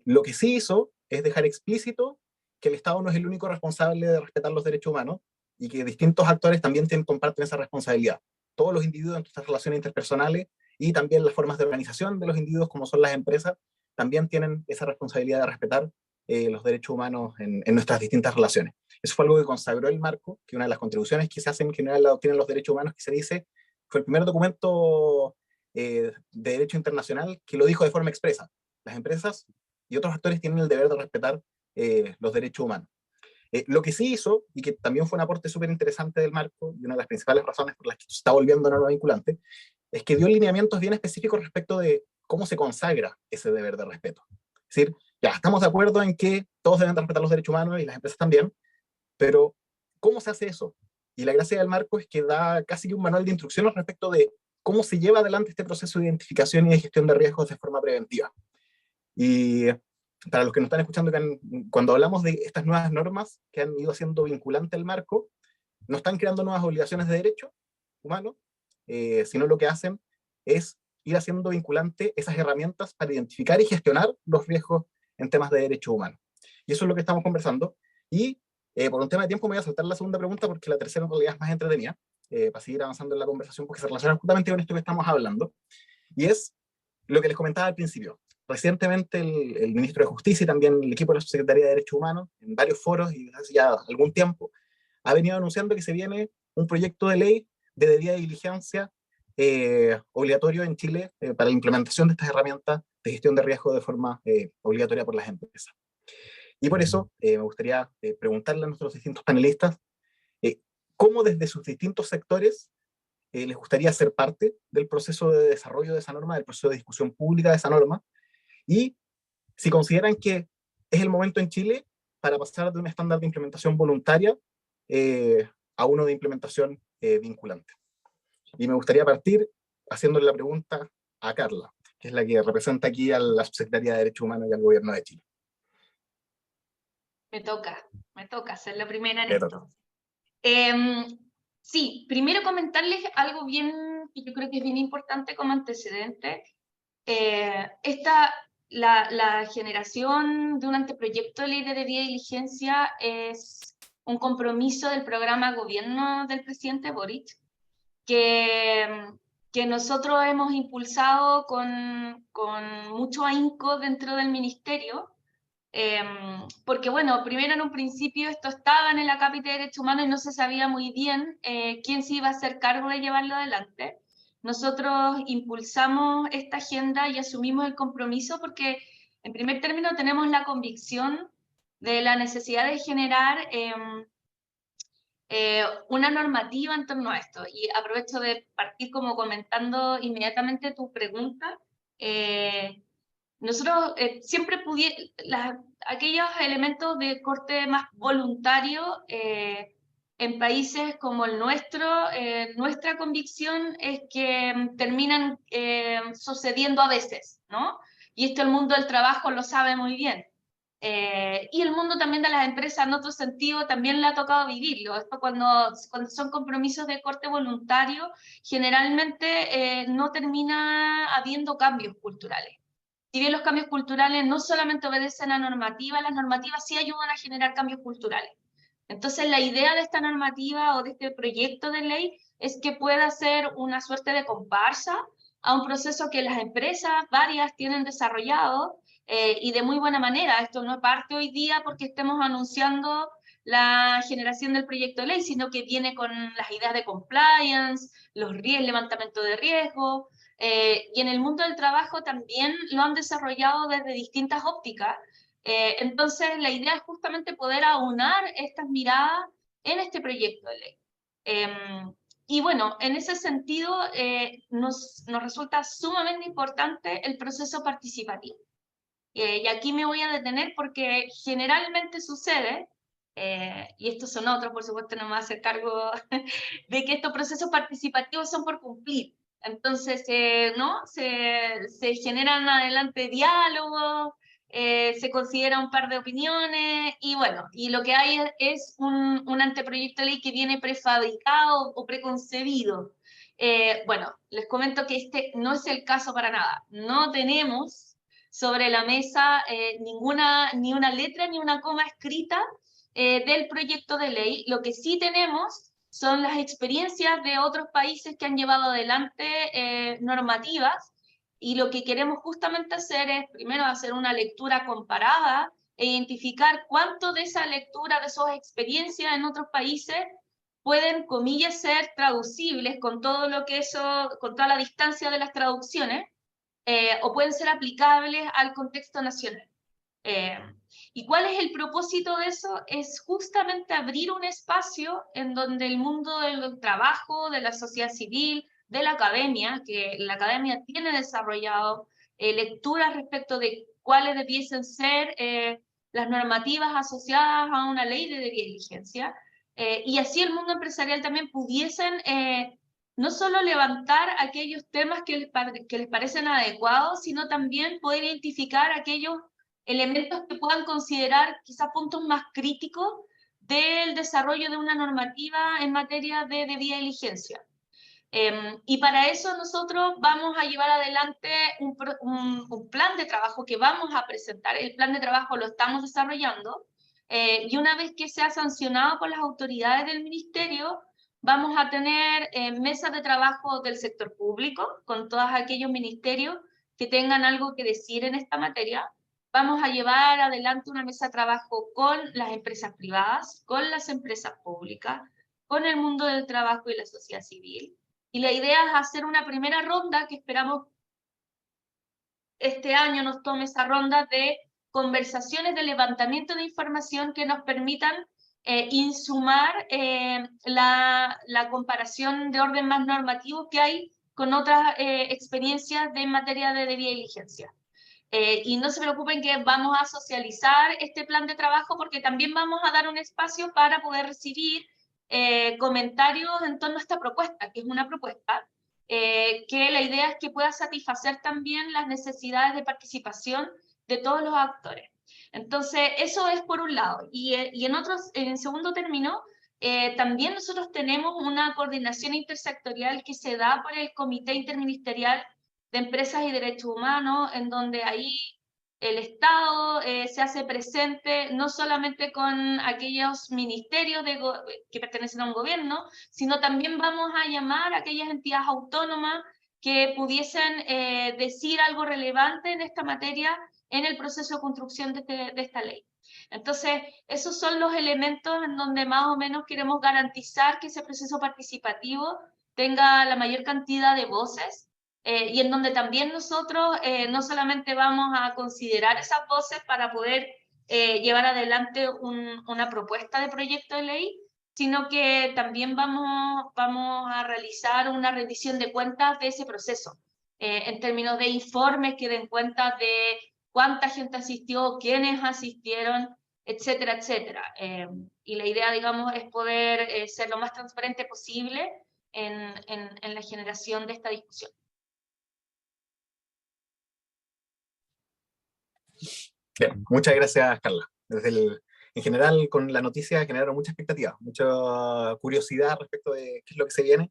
Lo que sí hizo es dejar explícito que el Estado no es el único responsable de respetar los derechos humanos, y que distintos actores también comparten esa responsabilidad. Todos los individuos en sus relaciones interpersonales y también las formas de organización de los individuos, como son las empresas, también tienen esa responsabilidad de respetar los derechos humanos en nuestras distintas relaciones. Eso fue algo que consagró el marco, que una de las contribuciones que se hacen en general la doctrina de los derechos humanos, que se dice, fue el primer documento de derecho internacional que lo dijo de forma expresa. Las empresas y otros actores tienen el deber de respetar los derechos humanos. Lo que sí hizo, y que también fue un aporte súper interesante del marco, y una de las principales razones por las que se está volviendo norma vinculante, es que dio lineamientos bien específicos respecto de cómo se consagra ese deber de respeto. Es decir, ya estamos de acuerdo en que todos deben respetar los derechos humanos y las empresas también, pero ¿cómo se hace eso? Y la gracia del marco es que da casi un manual de instrucciones respecto de cómo se lleva adelante este proceso de identificación y de gestión de riesgos de forma preventiva. Y para los que nos están escuchando, cuando hablamos de estas nuevas normas que han ido haciendo vinculante al marco, no están creando nuevas obligaciones de derecho humano, sino lo que hacen es ir haciendo vinculante esas herramientas para identificar y gestionar los riesgos en temas de derechos humanos. Y eso es lo que estamos conversando. Y por un tema de tiempo me voy a saltar la segunda pregunta, porque la tercera en realidad es más entretenida, para seguir avanzando en la conversación, porque se relaciona justamente con esto que estamos hablando. Y es lo que les comentaba al principio. Recientemente el ministro de Justicia y también el equipo de la Subsecretaría de Derechos Humanos, en varios foros y hace ya algún tiempo, ha venido anunciando que se viene un proyecto de ley de debida diligencia obligatorio en Chile para la implementación de estas herramientas de gestión de riesgo de forma obligatoria por las empresas. Y por eso me gustaría preguntarle a nuestros distintos panelistas cómo desde sus distintos sectores les gustaría ser parte del proceso de desarrollo de esa norma, del proceso de discusión pública de esa norma, y si consideran que es el momento en Chile para pasar de un estándar de implementación voluntaria a uno de implementación vinculante. Y me gustaría partir haciéndole la pregunta a Carla, que es la que representa aquí a la Subsecretaría de Derechos Humanos y al Gobierno de Chile. Me toca ser la primera en esto. Sí, primero comentarles algo bien, que yo creo que es bien importante como antecedente. La generación de un anteproyecto de ley de debida diligencia es un compromiso del programa gobierno del presidente Boric, que nosotros hemos impulsado con mucho ahínco dentro del ministerio, porque bueno, primero en un principio esto estaba en la Cápita de Derechos Humanos y no se sabía muy bien quién se iba a hacer cargo de llevarlo adelante. Nosotros impulsamos esta agenda y asumimos el compromiso porque en primer término tenemos la convicción de la necesidad de generar una normativa en torno a esto. Y aprovecho de partir como comentando inmediatamente tu pregunta. Nosotros siempre aquellos elementos de corte más voluntario en países como el nuestro, nuestra convicción es que terminan sucediendo a veces, ¿no? Y esto el mundo del trabajo lo sabe muy bien. Y el mundo también de las empresas, en otro sentido, también le ha tocado vivirlo. Esto cuando son compromisos de corte voluntario, generalmente no termina habiendo cambios culturales. Si bien los cambios culturales no solamente obedecen a normativas, las normativas sí ayudan a generar cambios culturales. Entonces, la idea de esta normativa o de este proyecto de ley es que pueda ser una suerte de comparsa a un proceso que las empresas, varias, tienen desarrollado, y de muy buena manera. Esto no parte hoy día porque estemos anunciando la generación del proyecto de ley, sino que viene con las ideas de compliance, el levantamiento de riesgo, y en el mundo del trabajo también lo han desarrollado desde distintas ópticas. Entonces, la idea es justamente poder aunar estas miradas en este proyecto de ley. Y bueno, en ese sentido, nos resulta sumamente importante el proceso participativo. Y aquí me voy a detener porque generalmente sucede, y estos son otros, por supuesto, no me voy a hacer cargo de que estos procesos participativos son por cumplir. Entonces, ¿no? Se generan adelante diálogos, se considera un par de opiniones, y bueno, y lo que hay es un anteproyecto de ley que viene prefabricado o preconcebido. Bueno, les comento que este no es el caso para nada. No tenemos sobre la mesa ni una letra ni una coma escrita del proyecto de ley. Lo que sí tenemos son las experiencias de otros países que han llevado adelante normativas, y lo que queremos justamente hacer es primero hacer una lectura comparada e identificar cuánto de esa lectura, de esas experiencias en otros países pueden, comillas, ser traducibles con todo lo que eso, con toda la distancia de las traducciones, o pueden ser aplicables al contexto nacional. ¿Y cuál es el propósito de eso? Es justamente abrir un espacio en donde el mundo del trabajo, de la sociedad civil, de la academia, que la academia tiene desarrollado lecturas respecto de cuáles debiesen ser las normativas asociadas a una ley de debida diligencia, y así el mundo empresarial también pudiesen no solo levantar aquellos temas que les parecen adecuados, sino también poder identificar aquellos elementos que puedan considerar quizás puntos más críticos del desarrollo de una normativa en materia de debida diligencia. Y para eso nosotros vamos a llevar adelante un plan de trabajo que vamos a presentar. El plan de trabajo lo estamos desarrollando, y una vez que sea sancionado por las autoridades del ministerio, vamos a tener mesas de trabajo del sector público con todos aquellos ministerios que tengan algo que decir en esta materia. Vamos a llevar adelante una mesa de trabajo con las empresas privadas, con las empresas públicas, con el mundo del trabajo y la sociedad civil. Y la idea es hacer una primera ronda que esperamos este año nos tome esa ronda de conversaciones de levantamiento de información que nos permitan insumar la comparación de orden más normativo que hay con otras experiencias en materia de debida diligencia. Y no se preocupen que vamos a socializar este plan de trabajo, porque también vamos a dar un espacio para poder recibir comentarios en torno a esta propuesta, que es una propuesta que la idea es que pueda satisfacer también las necesidades de participación de todos los actores. Entonces, eso es por un lado. Y en segundo término, también nosotros tenemos una coordinación intersectorial que se da por el Comité Interministerial de Empresas y Derechos Humanos, en donde ahí el Estado se hace presente no solamente con aquellos ministerios que pertenecen a un gobierno, sino también vamos a llamar a aquellas entidades autónomas que pudiesen decir algo relevante en esta materia en el proceso de construcción de esta ley. Entonces, esos son los elementos en donde más o menos queremos garantizar que ese proceso participativo tenga la mayor cantidad de voces, y en donde también nosotros no solamente vamos a considerar esas voces para poder llevar adelante una propuesta de proyecto de ley, sino que también vamos a realizar una rendición de cuentas de ese proceso, en términos de informes que den cuenta de cuánta gente asistió, quiénes asistieron, etcétera, etcétera. Y la idea, digamos, es poder ser lo más transparente posible en la generación de esta discusión. Bien, muchas gracias, Carla. En general, con la noticia generaron mucha expectativa, mucha curiosidad respecto de qué es lo que se viene.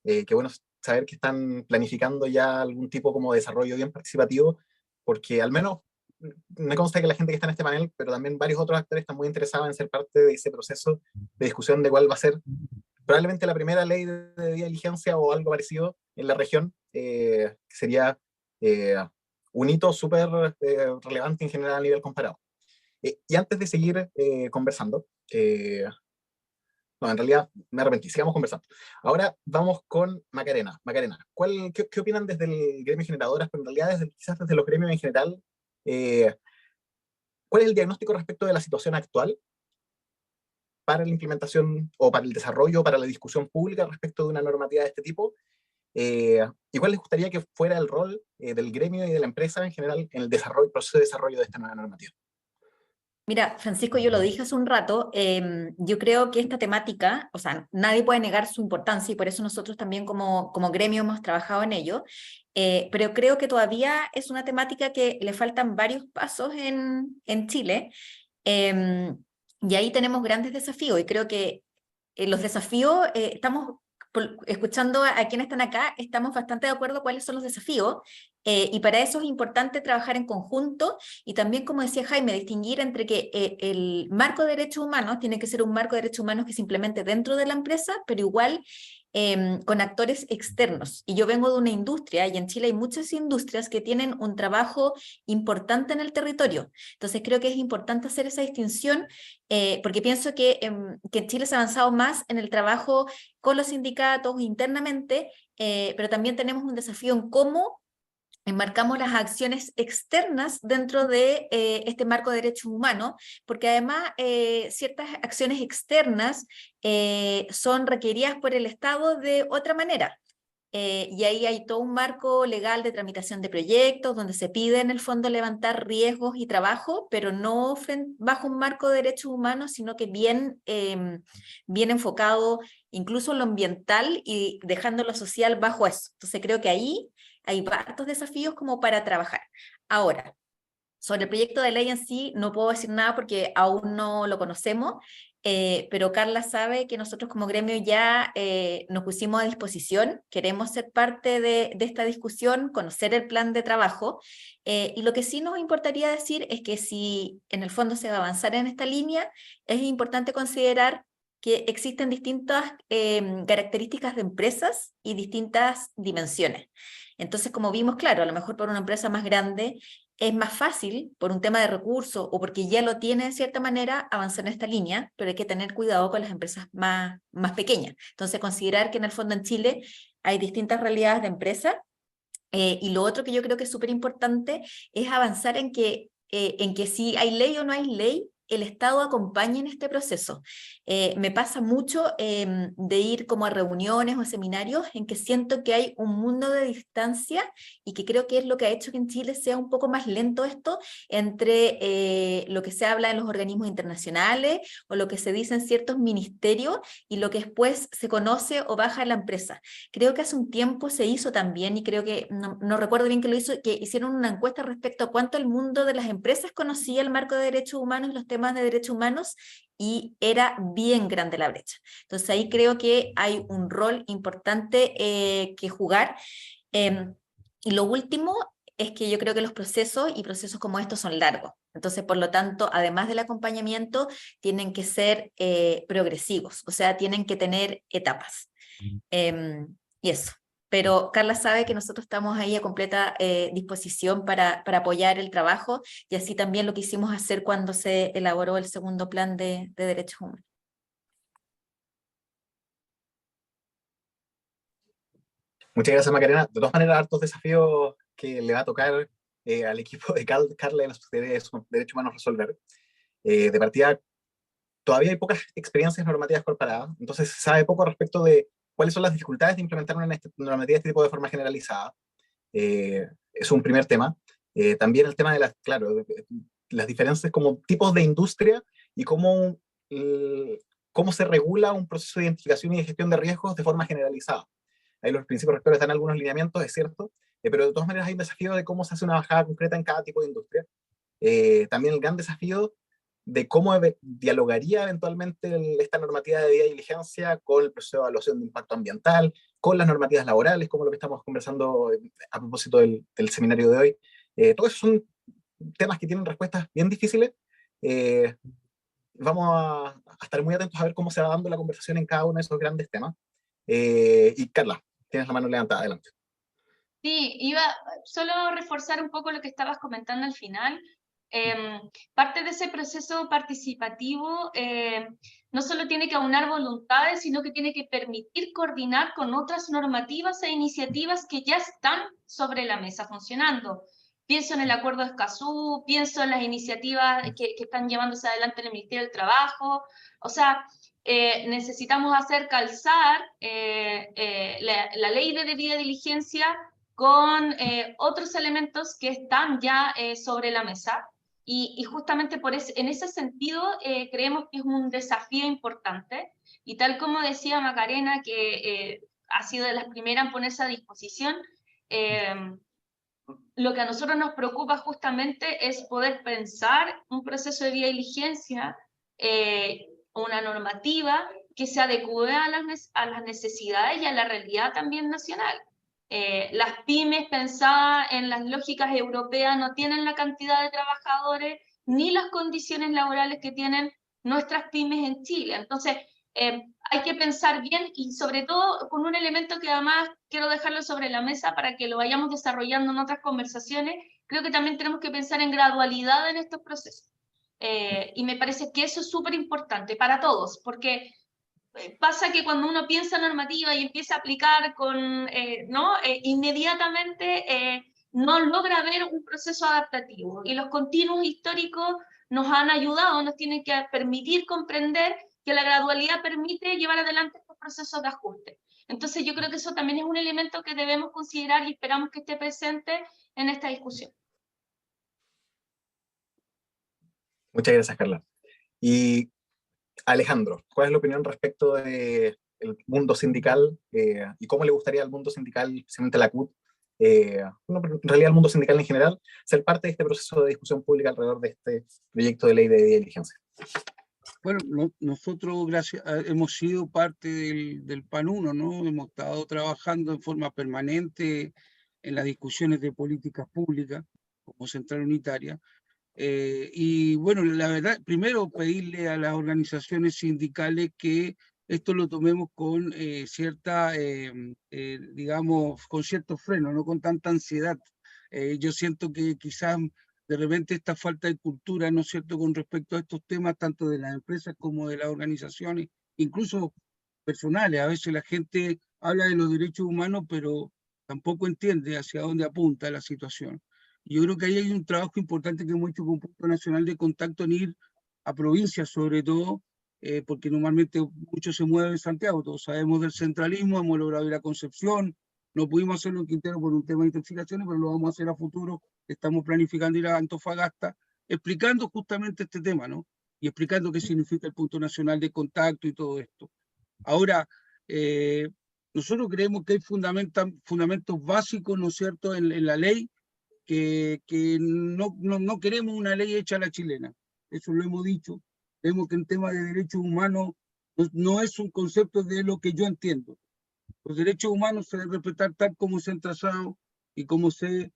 Qué bueno saber que están planificando ya algún tipo como de desarrollo bien participativo, porque al menos me consta que la gente que está en este panel, pero también varios otros actores están muy interesados en ser parte de ese proceso de discusión de cuál va a ser probablemente la primera ley de diligencia o algo parecido en la región, que sería un hito súper relevante en general a nivel comparado. Y antes de seguir conversando, no, en realidad me arrepentí, sigamos conversando. Ahora vamos con Macarena. Macarena, ¿qué opinan desde el gremio de generadoras, pero en realidad quizás desde los gremios en general? ¿Cuál es el diagnóstico respecto de la situación actual para la implementación o para el desarrollo, para la discusión pública respecto de una normativa de este tipo? ¿Y cuál les gustaría que fuera el rol del gremio y de la empresa en general en el proceso de desarrollo de esta nueva normativa? Mira, Francisco, yo lo dije hace un rato, yo creo que esta temática, o sea, nadie puede negar su importancia y por eso nosotros también como gremio hemos trabajado en ello, pero creo que todavía es una temática que le faltan varios pasos en Chile, y ahí tenemos grandes desafíos y creo que los desafíos, estamos escuchando a quienes están acá, estamos bastante de acuerdo cuáles son los desafíos, y para eso es importante trabajar en conjunto y también, como decía Jaime, distinguir entre que el marco de derechos humanos tiene que ser un marco de derechos humanos que se implemente dentro de la empresa, pero igual con actores externos. Y yo vengo de una industria, y en Chile hay muchas industrias que tienen un trabajo importante en el territorio. Entonces creo que es importante hacer esa distinción, porque pienso que en Chile se ha avanzado más en el trabajo con los sindicatos internamente, pero también tenemos un desafío en cómo enmarcamos las acciones externas dentro de este marco de derechos humanos, porque además ciertas acciones externas son requeridas por el Estado de otra manera. Y ahí hay todo un marco legal de tramitación de proyectos, donde se pide en el fondo levantar riesgos y trabajo, pero no bajo un marco de derechos humanos, sino que bien enfocado incluso en lo ambiental y dejando lo social bajo eso. Entonces creo que ahí hay hartos desafíos como para trabajar. Ahora, sobre el proyecto de ley en sí, no puedo decir nada porque aún no lo conocemos, pero Carla sabe que nosotros como gremio ya nos pusimos a disposición, queremos ser parte de esta discusión, conocer el plan de trabajo, y lo que sí nos importaría decir es que si en el fondo se va a avanzar en esta línea, es importante considerar que existen distintas características de empresas y distintas dimensiones. Entonces, como vimos, claro, a lo mejor para una empresa más grande es más fácil, por un tema de recursos o porque ya lo tiene de cierta manera, avanzar en esta línea, pero hay que tener cuidado con las empresas más pequeñas. Entonces, considerar que en el fondo en Chile hay distintas realidades de empresas, y lo otro que yo creo que es súper importante es avanzar en que si hay ley o no hay ley, el Estado acompañe en este proceso. Me pasa mucho de ir como a reuniones o seminarios en que siento que hay un mundo de distancia y que creo que es lo que ha hecho que en Chile sea un poco más lento esto entre lo que se habla en los organismos internacionales o lo que se dice en ciertos ministerios y lo que después se conoce o baja en la empresa. Creo que hace un tiempo se hizo también, y creo que, no recuerdo bien que lo hizo, que hicieron una encuesta respecto a cuánto el mundo de las empresas conocía el marco de derechos humanos y los temas de derechos humanos, y era bien grande la brecha. Entonces ahí creo que hay un rol importante que jugar. Y lo último es que yo creo que los procesos como estos son largos. Entonces, por lo tanto, además del acompañamiento, tienen que ser progresivos, o sea, tienen que tener etapas. Y eso. Pero Carla sabe que nosotros estamos ahí a completa disposición para apoyar el trabajo, y así también lo quisimos hacer cuando se elaboró el segundo plan de derechos humanos. Muchas gracias, Macarena. De todas maneras, hartos desafíos que le va a tocar al equipo de Carla en la Subsecretaría de Derechos Humanos resolver. De partida, todavía hay pocas experiencias normativas corporadas, entonces se sabe poco respecto de cuáles son las dificultades de implementar una normativa de este tipo de forma generalizada. Es un primer tema. También el tema de las diferencias como tipos de industria y cómo se regula un proceso de identificación y de gestión de riesgos de forma generalizada. Ahí los principios rectores dan algunos lineamientos, es cierto, pero de todas maneras hay un desafío de cómo se hace una bajada concreta en cada tipo de industria. también el gran desafío de cómo dialogaría eventualmente esta normativa de debida diligencia con el proceso de evaluación de impacto ambiental, con las normativas laborales, como lo que estamos conversando a propósito del seminario de hoy. Todos esos son temas que tienen respuestas bien difíciles. Vamos a estar muy atentos a ver cómo se va dando la conversación en cada uno de esos grandes temas. Y Carla, tienes la mano levantada, adelante. Sí, iba solo a reforzar un poco lo que estabas comentando al final. Parte de ese proceso participativo no solo tiene que aunar voluntades, sino que tiene que permitir coordinar con otras normativas e iniciativas que ya están sobre la mesa funcionando. Pienso en el Acuerdo de Escazú, pienso en las iniciativas que están llevándose adelante en el Ministerio del Trabajo. O sea, necesitamos hacer calzar la ley de debida diligencia con otros elementos que están ya sobre la mesa. Y justamente en ese sentido creemos que es un desafío importante. Y tal como decía Macarena, que ha sido de las primeras en ponerse a disposición, lo que a nosotros nos preocupa justamente es poder pensar un proceso de debida diligencia, una normativa que se adecue a las necesidades y a la realidad también nacional. Las pymes pensadas en las lógicas europeas no tienen la cantidad de trabajadores ni las condiciones laborales que tienen nuestras pymes en Chile. Entonces, hay que pensar bien y sobre todo con un elemento que además quiero dejarlo sobre la mesa para que lo vayamos desarrollando en otras conversaciones. Creo que también tenemos que pensar en gradualidad en estos procesos. Y me parece que eso es súper importante para todos, porque pasa que cuando uno piensa normativa y empieza a aplicar inmediatamente no logra ver un proceso adaptativo. Y los continuos históricos nos han ayudado, nos tienen que permitir comprender que la gradualidad permite llevar adelante estos procesos de ajuste. Entonces yo creo que eso también es un elemento que debemos considerar y esperamos que esté presente en esta discusión. Muchas gracias, Carla. Y Alejandro, ¿cuál es la opinión respecto del mundo sindical y cómo le gustaría al mundo sindical, especialmente a la CUT, en realidad al mundo sindical en general, ser parte de este proceso de discusión pública alrededor de este proyecto de ley de diligencia? Bueno, nosotros hemos sido parte del PAN 1, ¿no? Hemos estado trabajando en forma permanente en las discusiones de políticas públicas como Central Unitaria. Y bueno, la verdad, primero pedirle a las organizaciones sindicales que esto lo tomemos con digamos, con cierto freno, no con tanta ansiedad. Yo siento que quizás de repente esta falta de cultura, ¿no es cierto?, con respecto a estos temas, tanto de las empresas como de las organizaciones, incluso personales. A veces la gente habla de los derechos humanos, pero tampoco entiende hacia dónde apunta la situación. Yo creo que ahí hay un trabajo importante que hemos hecho con Punto Nacional de Contacto en ir a provincias, sobre todo, porque normalmente mucho se mueve en Santiago. Todos sabemos del centralismo, hemos logrado ir a Concepción, no pudimos hacerlo en Quintero por un tema de intoxicaciones, pero lo vamos a hacer a futuro. Estamos planificando ir a Antofagasta, explicando justamente este tema, ¿no? Y explicando qué significa el Punto Nacional de Contacto y todo esto. Ahora, nosotros creemos que hay fundamentos básicos, ¿no es cierto?, en la ley, que no queremos una ley hecha a la chilena. Eso lo hemos dicho. Vemos que en tema de derechos humanos no es un concepto de lo que yo entiendo. Los derechos humanos se deben respetar tal como se han trazado y como se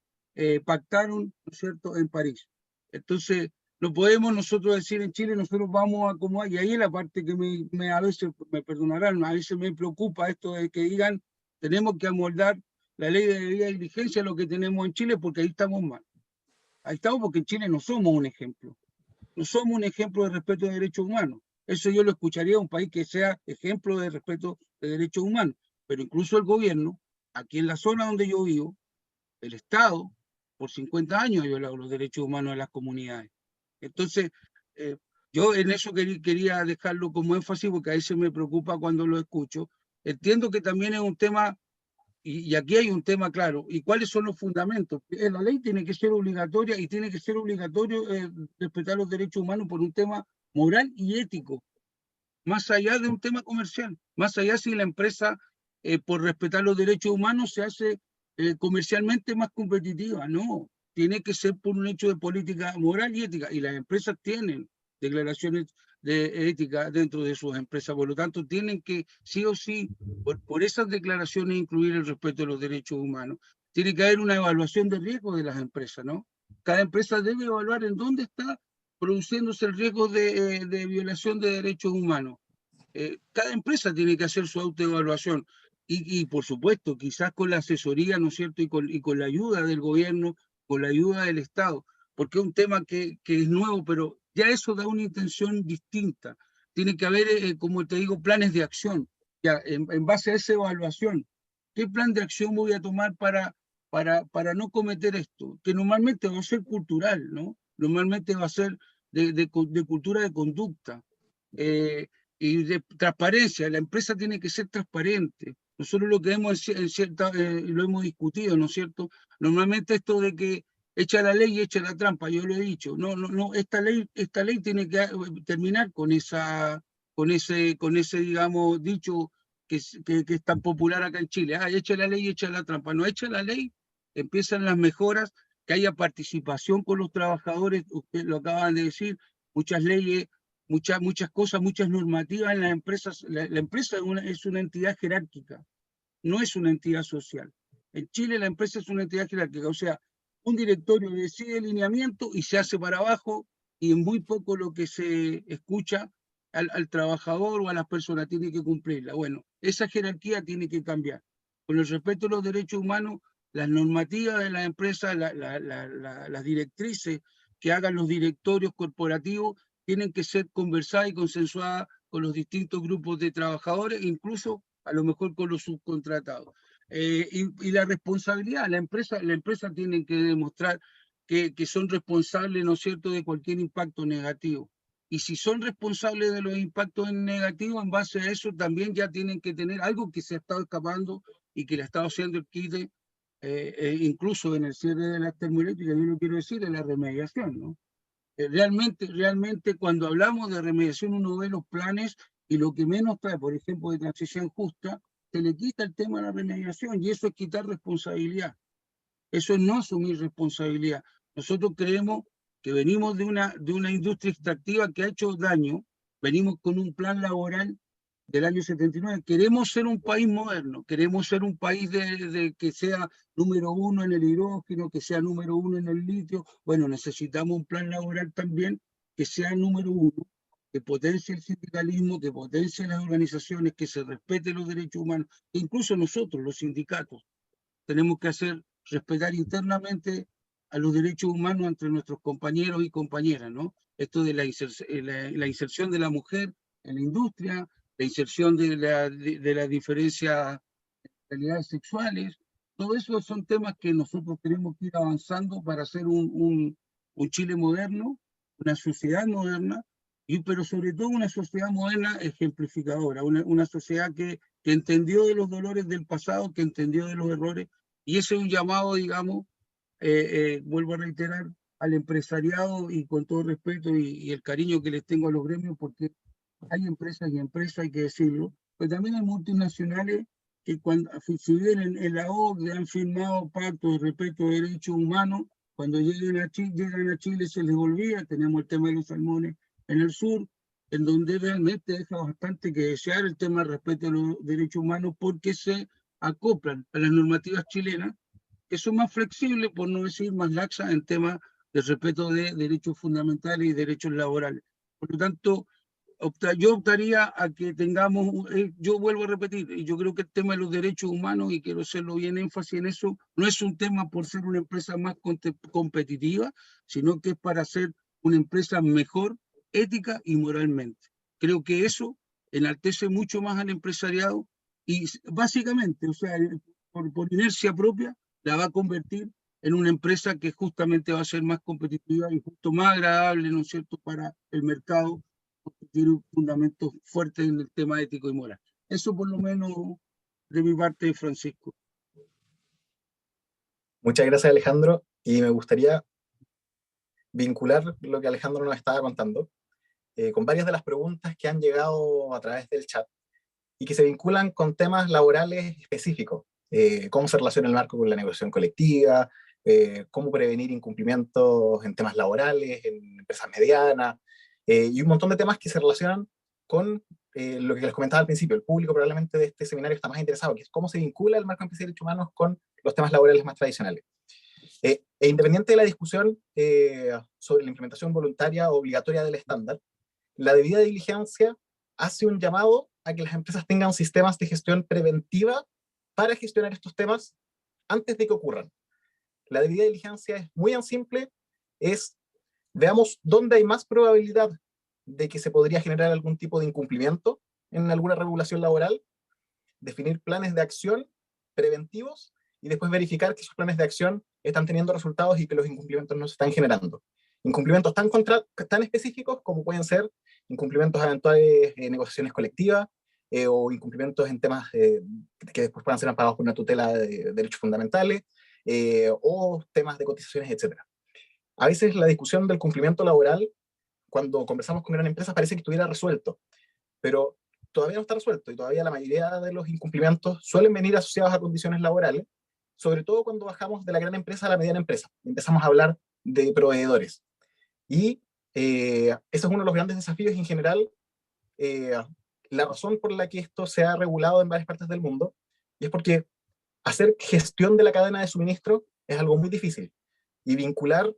pactaron, ¿no es cierto?, en París. Entonces, no podemos nosotros decir en Chile, nosotros vamos a acomodar, y ahí es la parte que a veces, me perdonarán, a veces me preocupa esto de que digan, tenemos que amoldar la ley de debida diligencia a lo que tenemos en Chile, porque ahí estamos mal. Ahí estamos porque en Chile no somos un ejemplo. No somos un ejemplo de respeto de derechos humanos. Eso yo lo escucharía a un país que sea ejemplo de respeto de derechos humanos. Pero incluso el gobierno, aquí en la zona donde yo vivo, el Estado, por 50 años ha violado los derechos humanos de las comunidades. Entonces, yo en eso quería dejarlo como énfasis, porque a veces me preocupa cuando lo escucho. Entiendo que también es un tema, y aquí hay un tema claro, ¿y cuáles son los fundamentos? La ley tiene que ser obligatoria y tiene que ser obligatorio respetar los derechos humanos por un tema moral y ético, más allá de un tema comercial, más allá si la empresa, por respetar los derechos humanos, se hace comercialmente más competitiva. No, tiene que ser por un hecho de política moral y ética, y las empresas tienen declaraciones de ética dentro de sus empresas, por lo tanto tienen que sí o sí, por esas declaraciones, incluir el respeto de los derechos humanos. Tiene que haber una evaluación de riesgo de las empresas, ¿no? Cada empresa debe evaluar en dónde está produciéndose el riesgo de violación de derechos humanos. Cada empresa tiene que hacer su autoevaluación y por supuesto, quizás con la asesoría, ¿no es cierto?, y con la ayuda del gobierno, con la ayuda del Estado, porque es un tema que es nuevo, pero ya eso da una intención distinta. Tiene que haber, como te digo, planes de acción. Ya, en base a esa evaluación, ¿qué plan de acción voy a tomar para no cometer esto? Que normalmente va a ser cultural, ¿no? Normalmente va a ser de cultura de conducta. Y de transparencia, la empresa tiene que ser transparente. Nosotros lo que vemos en cierta, lo hemos discutido, ¿no es cierto? Normalmente esto de que echa la ley y echa la trampa, yo lo he dicho, no, esta ley tiene que terminar con ese, digamos, dicho que es tan popular acá en Chile. Echa la ley y echa la trampa. No echa la ley, empiezan las mejoras, que haya participación con los trabajadores, ustedes lo acaban de decir, muchas leyes, muchas cosas, muchas normativas en las empresas. La empresa es una entidad jerárquica, no es una entidad social. En Chile la empresa es una entidad jerárquica, o sea, un directorio decide el lineamiento y se hace para abajo, y en muy poco lo que se escucha al trabajador o a las personas tiene que cumplirla. Bueno, esa jerarquía tiene que cambiar. Con el respeto a los derechos humanos, las normativas de las empresas, las directrices que hagan los directorios corporativos tienen que ser conversadas y consensuadas con los distintos grupos de trabajadores, incluso a lo mejor con los subcontratados. Y la responsabilidad, la empresa tiene que demostrar que son responsables, ¿no es cierto?, de cualquier impacto negativo. Y si son responsables de los impactos negativos, en base a eso también ya tienen que tener algo que se ha estado escapando y que le ha estado haciendo el quite, incluso en el cierre de las termoeléctricas, yo lo quiero decir, en la remediación, ¿no? Realmente cuando hablamos de remediación uno ve los planes y lo que menos trae, por ejemplo, de transición justa, se le quita el tema de la remediación y eso es quitar responsabilidad. Eso es no asumir responsabilidad. Nosotros creemos que venimos de una industria extractiva que ha hecho daño, venimos con un plan laboral del año 79. Queremos ser un país moderno, queremos ser un país que sea número 1 en el hidrógeno, que sea número 1 en el litio. Bueno, necesitamos un plan laboral también que sea número 1, que potencie el sindicalismo, que potencie las organizaciones, que se respete los derechos humanos. E incluso nosotros, los sindicatos, tenemos que hacer respetar internamente a los derechos humanos entre nuestros compañeros y compañeras, ¿no? Esto de la inserción de la mujer en la industria, la inserción de las diferencias de realidades sexuales, todo eso son temas que nosotros tenemos que ir avanzando para hacer un Chile moderno, una sociedad moderna, pero sobre todo una sociedad moderna ejemplificadora, una sociedad que entendió de los dolores del pasado, que entendió de los errores, y ese es un llamado, digamos, vuelvo a reiterar, al empresariado, y con todo respeto y el cariño que les tengo a los gremios, porque hay empresas y empresas, hay que decirlo, pero también hay multinacionales que si bien en la OCDE han firmado pactos de respeto de derechos humanos, cuando llegan a Chile se les olvida. Tenemos el tema de los salmones en el sur, en donde realmente deja bastante que desear el tema del respeto de los derechos humanos, porque se acoplan a las normativas chilenas, que son más flexibles, por no decir más laxas, en temas de respeto de derechos fundamentales y derechos laborales. Por lo tanto, yo optaría a que tengamos, yo vuelvo a repetir, y yo creo que el tema de los derechos humanos, y quiero hacerlo bien énfasis en eso, no es un tema por ser una empresa más competitiva, sino que es para ser una empresa mejor ética y moralmente. Creo que eso enaltece mucho más al empresariado y básicamente, o sea, por inercia propia, la va a convertir en una empresa que justamente va a ser más competitiva y justo más agradable, ¿no es cierto?, para el mercado, porque tiene un fundamento fuerte en el tema ético y moral. Eso por lo menos de mi parte, Francisco. Muchas gracias, Alejandro, y me gustaría vincular lo que Alejandro nos estaba contando con varias de las preguntas que han llegado a través del chat y que se vinculan con temas laborales específicos. Cómo se relaciona el marco con la negociación colectiva, cómo prevenir incumplimientos en temas laborales, en empresas medianas, y un montón de temas que se relacionan con lo que les comentaba al principio. El público probablemente de este seminario está más interesado, que es cómo se vincula el marco de empresa y derechos humanos con los temas laborales más tradicionales. E independiente de la discusión sobre la implementación voluntaria o obligatoria del estándar, la debida diligencia hace un llamado a que las empresas tengan sistemas de gestión preventiva para gestionar estos temas antes de que ocurran. La debida diligencia es muy simple, veamos dónde hay más probabilidad de que se podría generar algún tipo de incumplimiento en alguna regulación laboral, definir planes de acción preventivos y después verificar que esos planes de acción están teniendo resultados y que los incumplimientos no se están generando. Incumplimientos tan específicos como pueden ser incumplimientos eventuales en negociaciones colectivas o incumplimientos en temas que después puedan ser amparados por una tutela de derechos fundamentales o temas de cotizaciones, etc. A veces la discusión del cumplimiento laboral, cuando conversamos con gran empresas, parece que estuviera resuelto, pero todavía no está resuelto y todavía la mayoría de los incumplimientos suelen venir asociados a condiciones laborales, sobre todo cuando bajamos de la gran empresa a la mediana empresa. Empezamos a hablar de proveedores. Y ese es uno de los grandes desafíos en general, la razón por la que esto se ha regulado en varias partes del mundo, y es porque hacer gestión de la cadena de suministro es algo muy difícil. Y vincular,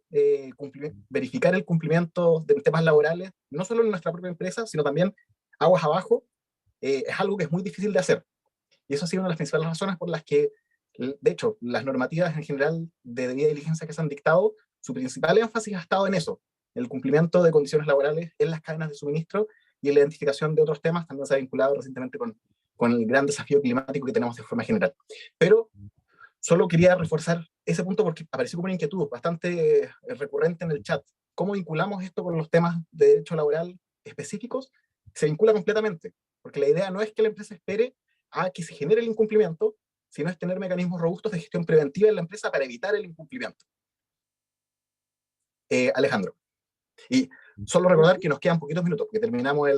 verificar el cumplimiento de temas laborales, no solo en nuestra propia empresa, sino también aguas abajo, es algo que es muy difícil de hacer. Y eso ha sido una de las principales razones por las que, de hecho, las normativas en general de debida diligencia que se han dictado, su principal énfasis ha estado en eso, el cumplimiento de condiciones laborales en las cadenas de suministro y en la identificación de otros temas. También se ha vinculado recientemente con el gran desafío climático que tenemos de forma general. Pero solo quería reforzar ese punto porque apareció como una inquietud bastante recurrente en el chat. ¿Cómo vinculamos esto con los temas de derecho laboral específicos? Se vincula completamente, porque la idea no es que la empresa espere a que se genere el incumplimiento, sino es tener mecanismos robustos de gestión preventiva en la empresa para evitar el incumplimiento. Alejandro. Y solo recordar que nos quedan poquitos minutos, porque terminamos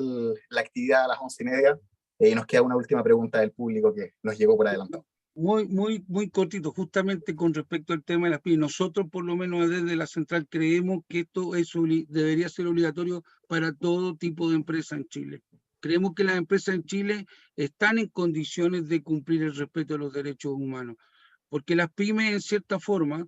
la actividad a las 11:30 y nos queda una última pregunta del público que nos llegó por adelantado. Muy cortito, justamente con respecto al tema de las pymes. Nosotros, por lo menos desde la central, creemos que esto debería ser obligatorio para todo tipo de empresa en Chile. Creemos que las empresas en Chile están en condiciones de cumplir el respeto de los derechos humanos, porque las pymes, en cierta forma,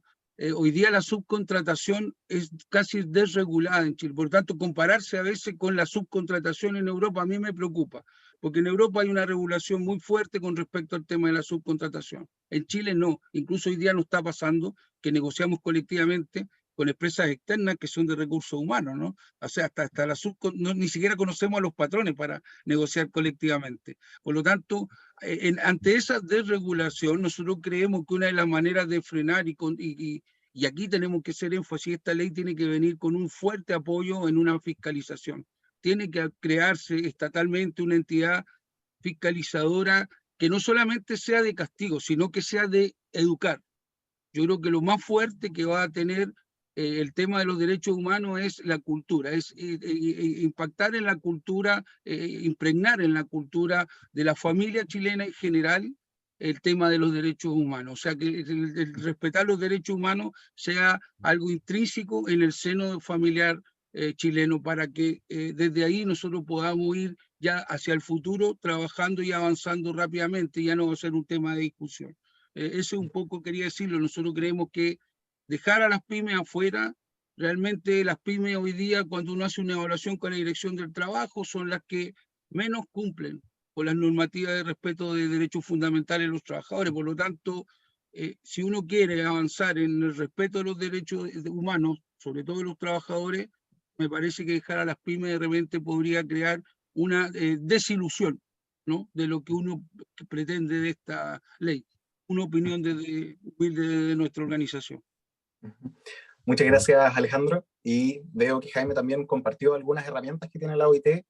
hoy día la subcontratación es casi desregulada en Chile. Por tanto, compararse a veces con la subcontratación en Europa a mí me preocupa, porque en Europa hay una regulación muy fuerte con respecto al tema de la subcontratación. En Chile no. Incluso hoy día nos está pasando que negociamos colectivamente con empresas externas que son de recursos humanos, ¿no? O sea, hasta ni siquiera conocemos a los patrones para negociar colectivamente. Por lo tanto, ante esa desregulación, nosotros creemos que una de las maneras de frenar y aquí tenemos que hacer énfasis, esta ley tiene que venir con un fuerte apoyo en una fiscalización. Tiene que crearse estatalmente una entidad fiscalizadora que no solamente sea de castigo, sino que sea de educar. Yo creo que lo más fuerte que va a tener el tema de los derechos humanos es la cultura, es impactar en la cultura, impregnar en la cultura de la familia chilena en general el tema de los derechos humanos. O sea, que el respetar los derechos humanos sea algo intrínseco en el seno familiar chileno, para que desde ahí nosotros podamos ir ya hacia el futuro trabajando y avanzando rápidamente, ya no va a ser un tema de discusión. Eso un poco quería decirlo. Nosotros creemos que dejar a las pymes afuera, realmente las pymes hoy día, cuando uno hace una evaluación con la Dirección del Trabajo, son las que menos cumplen con las normativas de respeto de derechos fundamentales de los trabajadores. Por lo tanto, si uno quiere avanzar en el respeto de los derechos humanos, sobre todo de los trabajadores, me parece que dejar a las pymes de repente podría crear una desilusión, ¿no?, de lo que uno pretende de esta ley. Una opinión humilde de nuestra organización. Muchas gracias, Alejandro. Y veo que Jaime también compartió algunas herramientas que tiene la OIT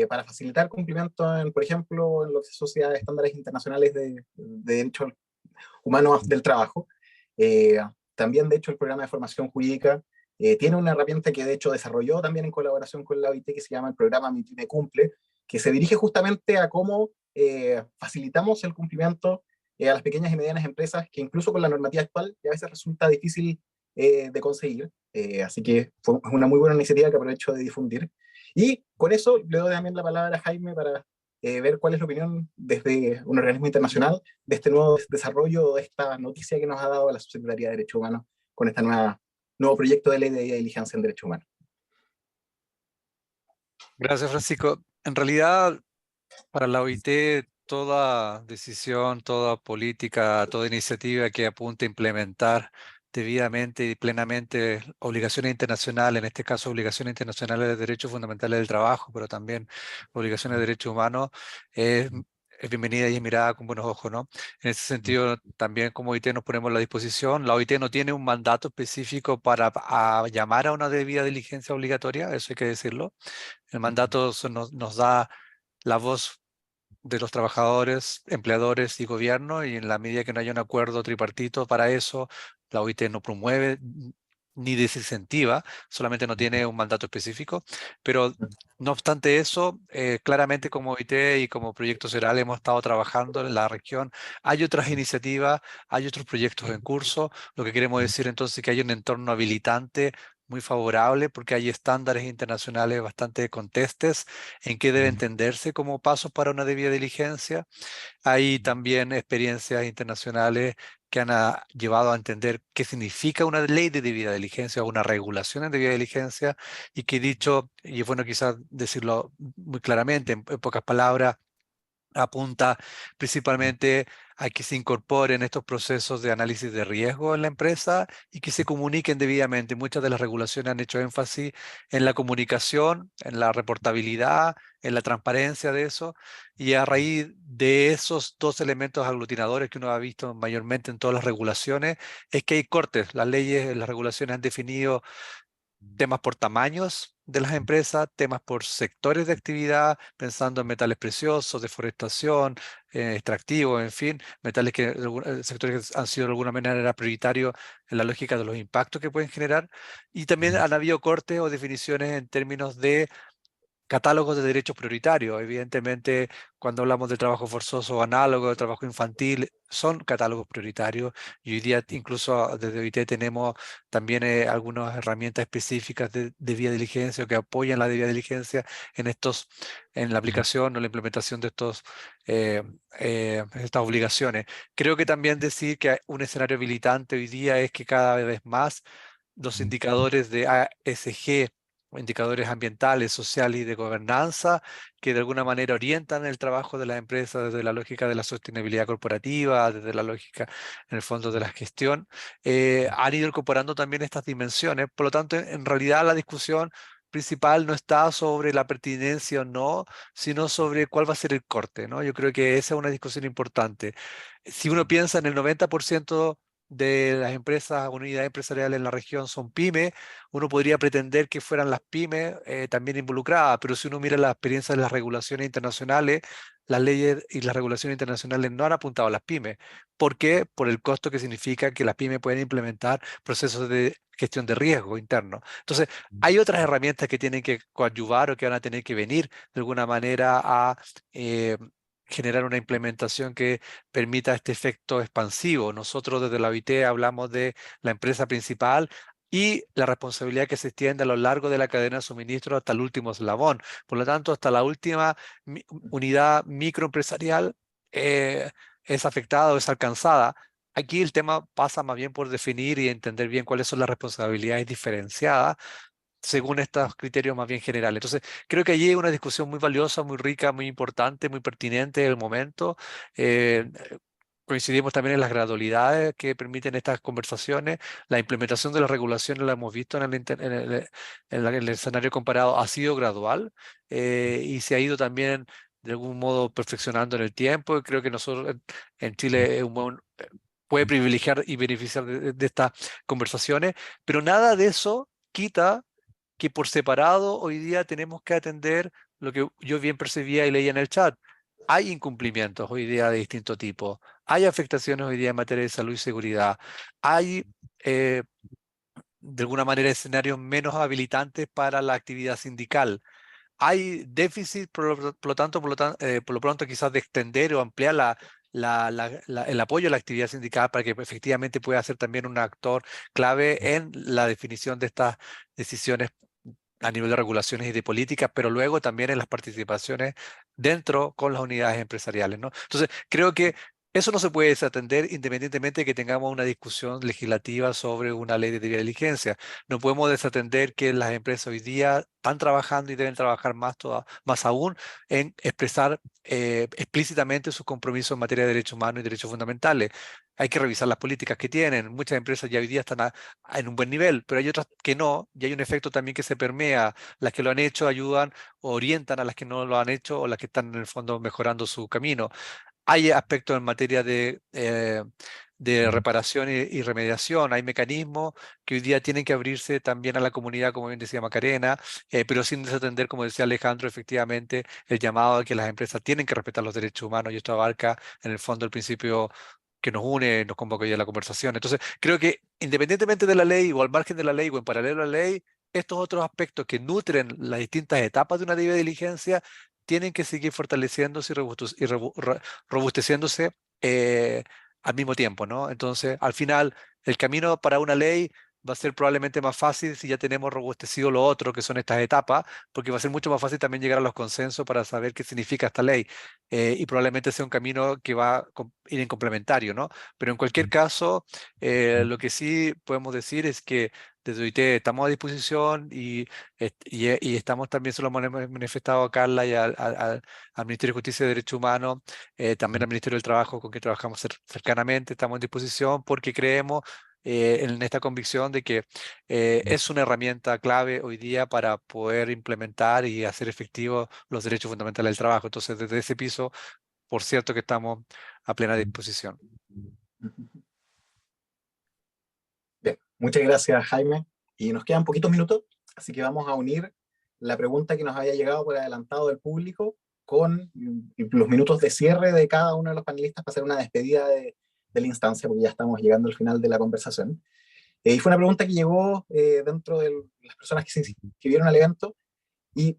para facilitar cumplimiento, por ejemplo, en lo que se asocia a estándares internacionales de derechos humanos del trabajo. También, de hecho, el programa de formación jurídica tiene una herramienta que, de hecho, desarrolló también en colaboración con la OIT, que se llama el programa Mi Pyme Cumple, que se dirige justamente a cómo facilitamos el cumplimiento a las pequeñas y medianas empresas, que incluso con la normativa actual ya a veces resulta difícil de conseguir. Así que fue una muy buena iniciativa que aprovecho de difundir. Y con eso le doy también la palabra a Jaime para ver cuál es la opinión desde un organismo internacional de este nuevo desarrollo, de esta noticia que nos ha dado la Subsecretaría de Derechos Humanos con este nuevo proyecto de ley de diligencia en derechos humanos. Gracias, Francisco. En realidad, para la OIT, toda decisión, toda política, toda iniciativa que apunte a implementar debidamente y plenamente obligaciones internacionales, en este caso obligaciones internacionales de derechos fundamentales del trabajo, pero también obligaciones de derechos humanos, es bienvenida y es mirada con buenos ojos, ¿no? En ese sentido, también como OIT nos ponemos a la disposición. La OIT no tiene un mandato específico para llamar a una debida diligencia obligatoria, eso hay que decirlo. El mandato nos da la voz de los trabajadores, empleadores y gobierno, y en la medida que no haya un acuerdo tripartito para eso, la OIT no promueve ni desincentiva, solamente no tiene un mandato específico, pero no obstante eso, claramente como OIT y como Proyecto Ceral hemos estado trabajando en la región. Hay otras iniciativas, hay otros proyectos en curso, lo que queremos decir entonces es que hay un entorno habilitante muy favorable porque hay estándares internacionales bastante contestes en qué debe entenderse como pasos para una debida diligencia. Hay también experiencias internacionales que han llevado a entender qué significa una ley de debida diligencia o una regulación de debida diligencia, y que dicho, y es bueno quizás decirlo muy claramente, en pocas palabras, apunta principalmente a que se incorporen estos procesos de análisis de riesgo en la empresa y que se comuniquen debidamente. Muchas de las regulaciones han hecho énfasis en la comunicación, en la reportabilidad, en la transparencia de eso, y a raíz de esos dos elementos aglutinadores que uno ha visto mayormente en todas las regulaciones, es que hay cortes. Las leyes, las regulaciones han definido temas por tamaños de las empresas, temas por sectores de actividad, pensando en metales preciosos, deforestación, extractivos, en fin, metales que sectores que han sido de alguna manera prioritarios en la lógica de los impactos que pueden generar. Y también han habido cortes o definiciones en términos de catálogos de derechos prioritarios. Evidentemente, cuando hablamos de trabajo forzoso o análogo, de trabajo infantil, son catálogos prioritarios. Y hoy día, incluso desde OIT, tenemos también algunas herramientas específicas de debida diligencia o que apoyan la debida diligencia en la aplicación o la implementación de estas obligaciones. Creo que también decir que un escenario habilitante hoy día es que cada vez más los indicadores de ASG, indicadores ambientales, sociales y de gobernanza, que de alguna manera orientan el trabajo de las empresas desde la lógica de la sostenibilidad corporativa, desde la lógica, en el fondo, de la gestión, han ido incorporando también estas dimensiones. Por lo tanto, en realidad la discusión principal no está sobre la pertinencia o no, sino sobre cuál va a ser el corte, ¿no? Yo creo que esa es una discusión importante. Si uno piensa en el 90% de las empresas, unidades empresariales en la región son pymes, uno podría pretender que fueran las pymes también involucradas, pero si uno mira la experiencia de las regulaciones internacionales, las leyes y las regulaciones internacionales no han apuntado a las pymes. ¿Por qué? Por el costo que significa que las pymes pueden implementar procesos de gestión de riesgo interno. Entonces, hay otras herramientas que tienen que coadyuvar o que van a tener que venir de alguna manera a generar una implementación que permita este efecto expansivo. Nosotros desde la OIT hablamos de la empresa principal y la responsabilidad que se extiende a lo largo de la cadena de suministro hasta el último eslabón. Por lo tanto, hasta la última unidad microempresarial es afectada o es alcanzada. Aquí el tema pasa más bien por definir y entender bien cuáles son las responsabilidades diferenciadas según estos criterios más bien generales. Entonces, creo que allí hay una discusión muy valiosa, muy rica, muy importante, muy pertinente del momento. Eh, Coincidimos también en las gradualidades que permiten estas conversaciones. La implementación de las regulaciones, la hemos visto en el escenario comparado, ha sido gradual y se ha ido también de algún modo perfeccionando en el tiempo. Y creo que nosotros en Chile puede privilegiar y beneficiar de estas conversaciones, pero nada de eso quita que por separado hoy día tenemos que atender lo que yo bien percibía y leía en el chat. Hay incumplimientos hoy día de distinto tipo, hay afectaciones hoy día en materia de salud y seguridad, hay de alguna manera escenarios menos habilitantes para la actividad sindical. Hay déficit, por lo pronto, quizás de extender o ampliar el apoyo a la actividad sindical para que efectivamente pueda ser también un actor clave en la definición de estas decisiones a nivel de regulaciones y de políticas, pero luego también en las participaciones dentro con las unidades empresariales, ¿no? Entonces, creo que eso no se puede desatender independientemente de que tengamos una discusión legislativa sobre una ley de debida diligencia. No podemos desatender que las empresas hoy día están trabajando y deben trabajar más aún en expresar explícitamente sus compromisos en materia de derechos humanos y derechos fundamentales. Hay que revisar las políticas que tienen. Muchas empresas ya hoy día están en un buen nivel, pero hay otras que no, y hay un efecto también que se permea. Las que lo han hecho ayudan o orientan a las que no lo han hecho o las que están en el fondo mejorando su camino. Hay aspectos en materia de reparación y remediación, hay mecanismos que hoy día tienen que abrirse también a la comunidad, como bien decía Macarena, pero sin desatender, como decía Alejandro, efectivamente, el llamado a que las empresas tienen que respetar los derechos humanos, y esto abarca en el fondo el principio que nos une, nos convoca hoy a la conversación. Entonces, creo que independientemente de la ley o al margen de la ley o en paralelo a la ley, estos otros aspectos que nutren las distintas etapas de una debida diligencia tienen que seguir fortaleciéndose y robusteciéndose al mismo tiempo, ¿no? Entonces, al final, el camino para una ley va a ser probablemente más fácil si ya tenemos robustecido lo otro, que son estas etapas, porque va a ser mucho más fácil también llegar a los consensos para saber qué significa esta ley. Y probablemente sea un camino que va a ir en complementario, ¿no? Pero en cualquier caso, lo que sí podemos decir es que desde OIT estamos a disposición y estamos también, se lo hemos manifestado a Carla y al Ministerio de Justicia y Derechos Humanos, también al Ministerio del Trabajo, con quien trabajamos cercanamente. Estamos en disposición porque creemos en esta convicción de que es una herramienta clave hoy día para poder implementar y hacer efectivos los derechos fundamentales del trabajo. Entonces, desde ese piso, por cierto que estamos a plena disposición. Bien, muchas gracias, Jaime. Y nos quedan poquitos minutos, así que vamos a unir la pregunta que nos había llegado por adelantado del público con los minutos de cierre de cada uno de los panelistas para hacer una despedida de la instancia, porque ya estamos llegando al final de la conversación. Y fue una pregunta que llegó dentro de las personas que se inscribieron al evento, y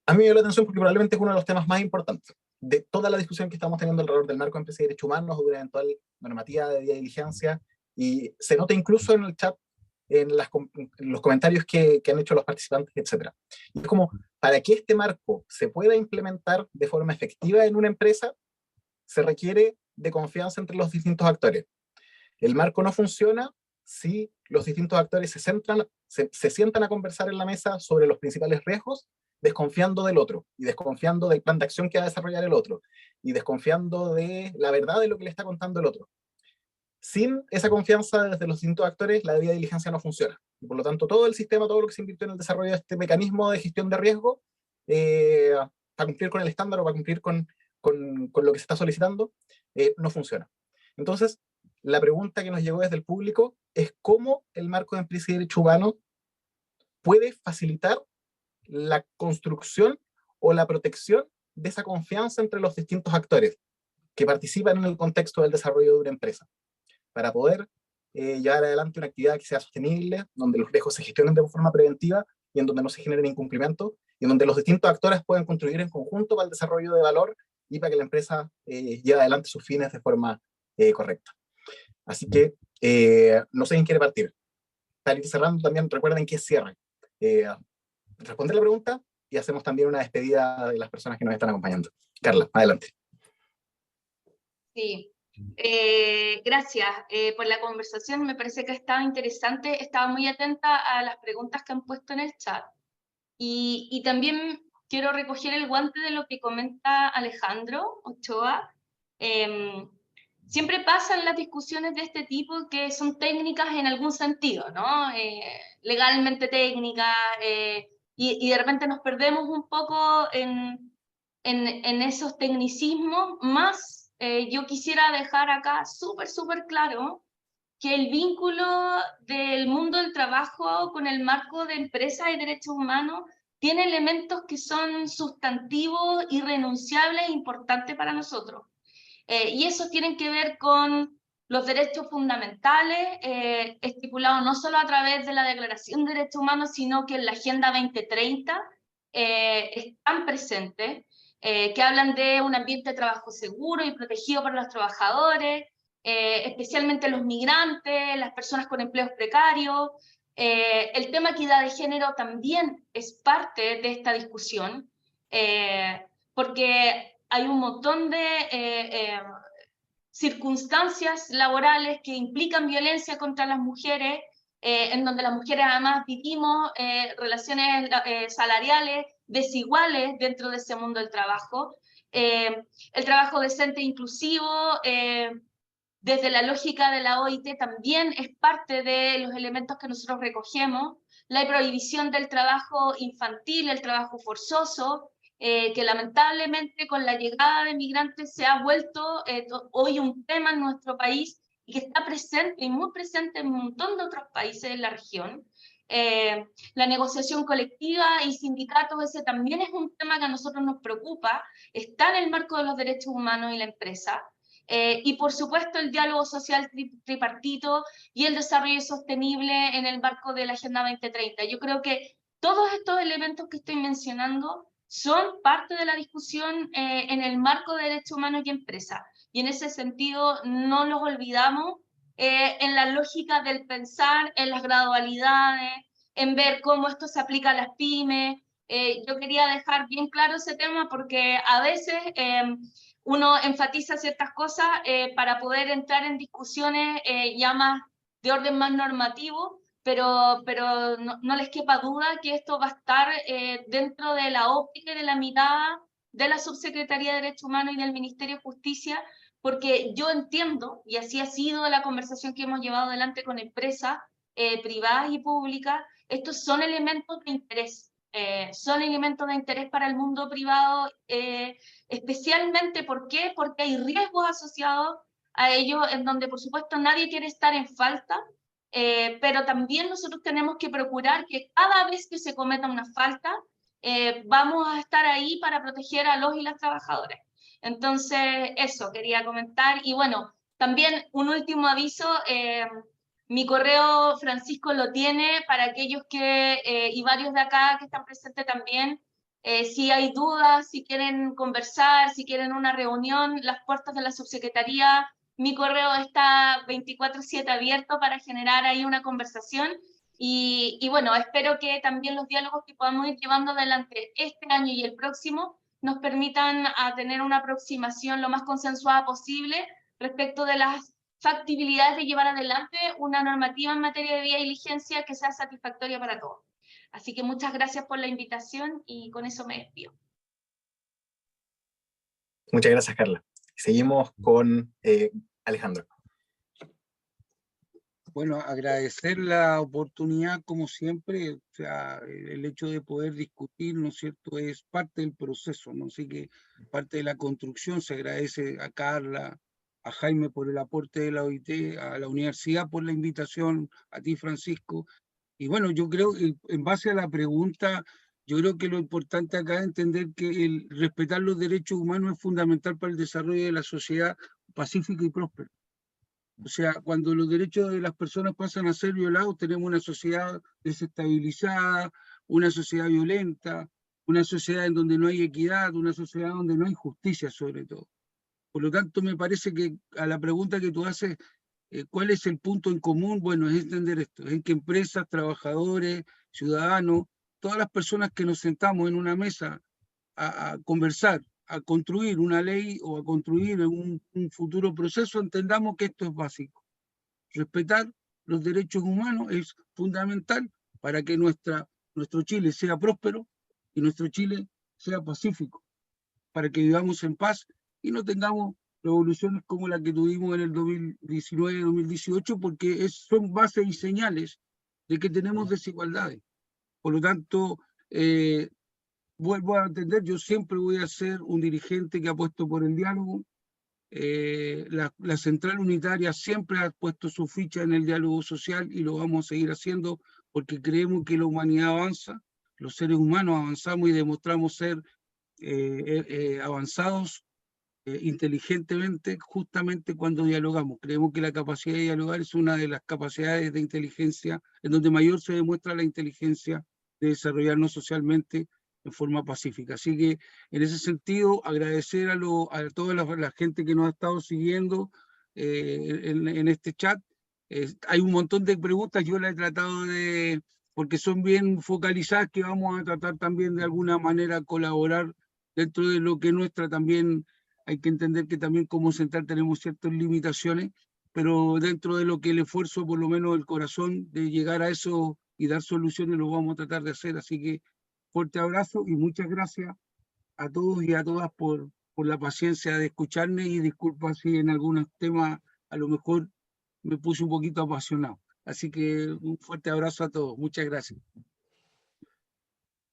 a mí me dio la atención porque probablemente es uno de los temas más importantes de toda la discusión que estamos teniendo alrededor del marco de empresa y derechos humanos o de una eventual normativa de debida diligencia, y se nota incluso en el chat, en los comentarios que han hecho los participantes, etc. Y es como, para que este marco se pueda implementar de forma efectiva en una empresa, se requiere de confianza entre los distintos actores. El marco no funciona si los distintos actores se sientan a conversar en la mesa sobre los principales riesgos, desconfiando del otro, y desconfiando del plan de acción que va a desarrollar el otro, y desconfiando de la verdad de lo que le está contando el otro. Sin esa confianza desde los distintos actores, la debida diligencia no funciona. Y por lo tanto, todo el sistema, todo lo que se invirtió en el desarrollo de este mecanismo de gestión de riesgo, para cumplir con el estándar o para cumplir con lo que se está solicitando, no funciona. Entonces, la pregunta que nos llegó desde el público es cómo el marco de empresa y derecho humano puede facilitar la construcción o la protección de esa confianza entre los distintos actores que participan en el contexto del desarrollo de una empresa, para poder llevar adelante una actividad que sea sostenible, donde los riesgos se gestionen de forma preventiva y en donde no se generen incumplimientos, y en donde los distintos actores puedan contribuir en conjunto para el desarrollo de valor y para que la empresa lleve adelante sus fines de forma correcta. Así que no sé quién quiere partir. Para ir cerrando, también recuerden que es cierre. Responder la pregunta y hacemos también una despedida de las personas que nos están acompañando. Carla, adelante. Sí, gracias por la conversación. Me parece que estaba interesante. Estaba muy atenta a las preguntas que han puesto en el chat. Y también quiero recoger el guante de lo que comenta Alejandro Ochoa. Siempre pasan las discusiones de este tipo que son técnicas en algún sentido, ¿no? Legalmente técnicas, y de repente nos perdemos un poco en esos tecnicismos. Más yo quisiera dejar acá súper claro que el vínculo del mundo del trabajo con el marco de empresas y derechos humanos tiene elementos que son sustantivos, irrenunciables e importantes para nosotros. Y esos tienen que ver con los derechos fundamentales, estipulados no solo a través de la Declaración de Derechos Humanos, sino que en la Agenda 2030 están presentes. que hablan de un ambiente de trabajo seguro y protegido para los trabajadores, especialmente los migrantes, las personas con empleos precarios. El tema equidad de género también es parte de esta discusión, porque hay un montón de circunstancias laborales que implican violencia contra las mujeres, en donde las mujeres además vivimos relaciones salariales desiguales dentro de ese mundo del trabajo. El trabajo decente e inclusivo, desde la lógica de la OIT, también es parte de los elementos que nosotros recogemos. La prohibición del trabajo infantil, el trabajo forzoso, que lamentablemente con la llegada de migrantes se ha vuelto hoy un tema en nuestro país y que está presente y muy presente en un montón de otros países de la región. La negociación colectiva y sindicatos, ese también es un tema que a nosotros nos preocupa, está en el marco de los derechos humanos y la empresa. Y por supuesto el diálogo social tripartito y el desarrollo sostenible en el marco de la Agenda 2030. Yo creo que todos estos elementos que estoy mencionando son parte de la discusión en el marco de derechos humanos y empresa. Y en ese sentido no los olvidamos en la lógica del pensar en las gradualidades, en ver cómo esto se aplica a las pymes. Yo quería dejar bien claro ese tema porque a veces uno enfatiza ciertas cosas para poder entrar en discusiones ya más de orden más normativo, pero no les quepa duda que esto va a estar dentro de la óptica y de la mirada de la Subsecretaría de Derechos Humanos y del Ministerio de Justicia, porque yo entiendo, y así ha sido la conversación que hemos llevado adelante con empresas privadas y públicas, estos son elementos de interés. Son elementos de interés para el mundo privado, especialmente, ¿por qué? Porque hay riesgos asociados a ello, en donde por supuesto nadie quiere estar en falta, pero también nosotros tenemos que procurar que cada vez que se cometa una falta, vamos a estar ahí para proteger a los y las trabajadoras. Entonces, eso quería comentar. Y bueno, también un último aviso, mi correo Francisco lo tiene para aquellos que, y varios de acá que están presentes también, si hay dudas, si quieren conversar, si quieren una reunión, las puertas de la subsecretaría, mi correo está 24/7 abierto para generar ahí una conversación. Y bueno, espero que también los diálogos que podamos ir llevando adelante este año y el próximo nos permitan a tener una aproximación lo más consensuada posible respecto de las factibilidades de llevar adelante una normativa en materia de vía y diligencia que sea satisfactoria para todos. Así que muchas gracias por la invitación y con eso me despido. Muchas gracias, Carla. Seguimos con Alejandro. Bueno, agradecer la oportunidad, como siempre, o sea, el hecho de poder discutir, ¿no es cierto?, es parte del proceso, ¿no? Así que parte de la construcción. Se agradece a Carla, a Jaime por el aporte de la OIT, a la universidad por la invitación, a ti, Francisco. Y bueno, yo creo que en base a la pregunta, yo creo que lo importante acá es entender que el respetar los derechos humanos es fundamental para el desarrollo de la sociedad pacífica y próspera. O sea, cuando los derechos de las personas pasan a ser violados, tenemos una sociedad desestabilizada, una sociedad violenta, una sociedad en donde no hay equidad, una sociedad donde no hay justicia sobre todo. Por lo tanto, me parece que a la pregunta que tú haces, ¿cuál es el punto en común? Bueno, es entender esto, es que empresas, trabajadores, ciudadanos, todas las personas que nos sentamos en una mesa a conversar, a construir una ley o a construir un futuro proceso, entendamos que esto es básico. Respetar los derechos humanos es fundamental para que nuestro Chile sea próspero y nuestro Chile sea pacífico, para que vivamos en paz y no tengamos revoluciones como la que tuvimos en el 2019-2018, porque son bases y señales de que tenemos desigualdades. Por lo tanto, vuelvo a entender, yo siempre voy a ser un dirigente que ha puesto por el diálogo. La Central Unitaria siempre ha puesto su ficha en el diálogo social y lo vamos a seguir haciendo porque creemos que la humanidad avanza, los seres humanos avanzamos y demostramos ser avanzados inteligentemente justamente cuando dialogamos. Creemos que la capacidad de dialogar es una de las capacidades de inteligencia en donde mayor se demuestra la inteligencia de desarrollarnos socialmente en forma pacífica. Así que en ese sentido, agradecer a toda la gente que nos ha estado siguiendo en este chat. Hay un montón de preguntas, yo las he tratado porque son bien focalizadas, que vamos a tratar también de alguna manera colaborar dentro de lo que nuestra también, hay que entender que también como central tenemos ciertas limitaciones, pero dentro de lo que el esfuerzo, por lo menos el corazón, de llegar a eso y dar soluciones, lo vamos a tratar de hacer. Así que fuerte abrazo y muchas gracias a todos y a todas por la paciencia de escucharme, y disculpa si en algunos temas a lo mejor me puse un poquito apasionado. Así que un fuerte abrazo a todos. Muchas gracias.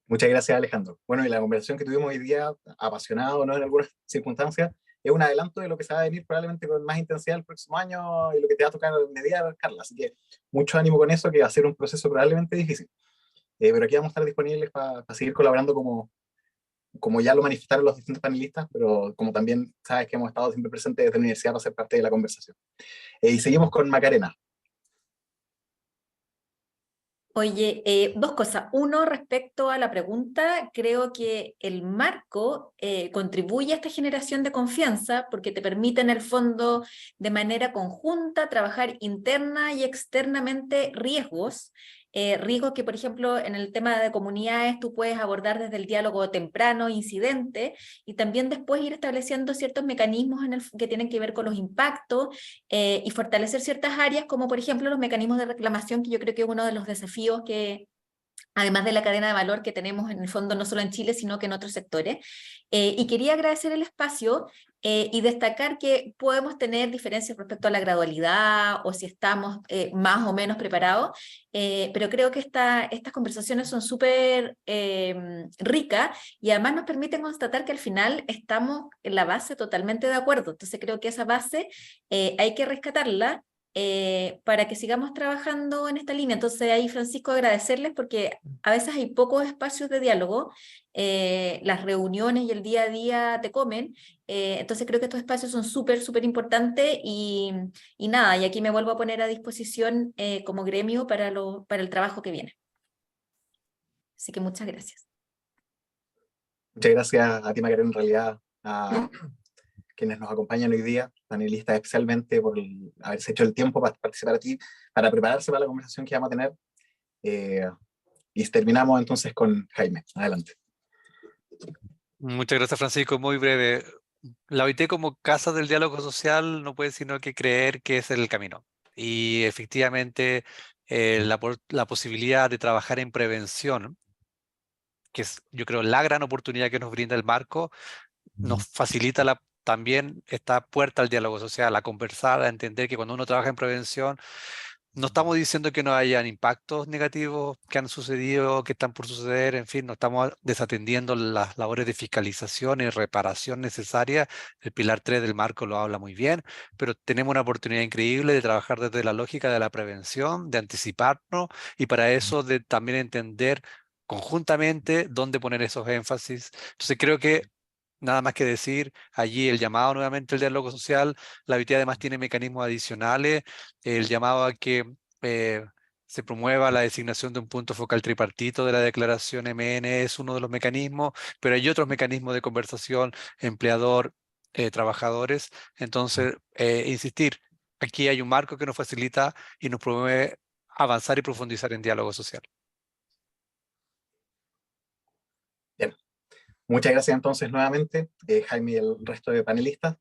Muchas gracias, Alejandro. Bueno, y la conversación que tuvimos hoy día, apasionado, ¿no?, en algunas circunstancias, es un adelanto de lo que se va a venir probablemente con más intensidad el próximo año y lo que te va a tocar mediar, Carla. Así que mucho ánimo con eso, que va a ser un proceso probablemente difícil. Pero aquí vamos a estar disponibles para seguir colaborando como ya lo manifestaron los distintos panelistas, pero como también sabes que hemos estado siempre presentes desde la universidad para ser parte de la conversación. Y seguimos con Macarena. Oye, dos cosas. Uno, respecto a la pregunta, creo que el marco contribuye a esta generación de confianza porque te permite en el fondo de manera conjunta trabajar interna y externamente riesgos. Riesgos que, por ejemplo, en el tema de comunidades tú puedes abordar desde el diálogo temprano, incidente, y también después ir estableciendo ciertos mecanismos que tienen que ver con los impactos y fortalecer ciertas áreas, como por ejemplo los mecanismos de reclamación, que yo creo que es uno de los desafíos que, además de la cadena de valor que tenemos en el fondo no solo en Chile, sino que en otros sectores. Y quería agradecer el espacio y destacar que podemos tener diferencias respecto a la gradualidad o si estamos más o menos preparados, pero creo que estas conversaciones son súper ricas y además nos permiten constatar que al final estamos en la base totalmente de acuerdo. Entonces creo que esa base hay que rescatarla para que sigamos trabajando en esta línea. Entonces ahí, Francisco, agradecerles porque a veces hay pocos espacios de diálogo, las reuniones y el día a día te comen, entonces creo que estos espacios son súper, súper importantes y nada, y aquí me vuelvo a poner a disposición como gremio para el trabajo que viene. Así que muchas gracias. Muchas gracias a ti, Macarena, en realidad, a quienes nos acompañan hoy día, panelistas especialmente, por haberse hecho el tiempo para participar aquí, para prepararse para la conversación que vamos a tener. Y terminamos entonces con Jaime. Adelante. Muchas gracias, Francisco. Muy breve. La OIT como casa del diálogo social no puede sino que creer que es el camino. Y efectivamente la posibilidad de trabajar en prevención, que es, yo creo, la gran oportunidad que nos brinda el marco, nos facilita también esta puerta al diálogo social, a conversar, a entender que cuando uno trabaja en prevención, no estamos diciendo que no hayan impactos negativos que han sucedido, que están por suceder, en fin, no estamos desatendiendo las labores de fiscalización y reparación necesarias. El pilar 3 del marco lo habla muy bien, pero tenemos una oportunidad increíble de trabajar desde la lógica de la prevención, de anticiparnos y para eso de también entender conjuntamente dónde poner esos énfasis. Entonces creo que nada más que decir, allí el llamado nuevamente al diálogo social, la OIT además tiene mecanismos adicionales, el llamado a que se promueva la designación de un punto focal tripartito de la declaración MN es uno de los mecanismos, pero hay otros mecanismos de conversación, empleador, trabajadores. Entonces, insistir, aquí hay un marco que nos facilita y nos promueve avanzar y profundizar en diálogo social. Bien. Muchas gracias entonces nuevamente, Jaime y el resto de panelistas.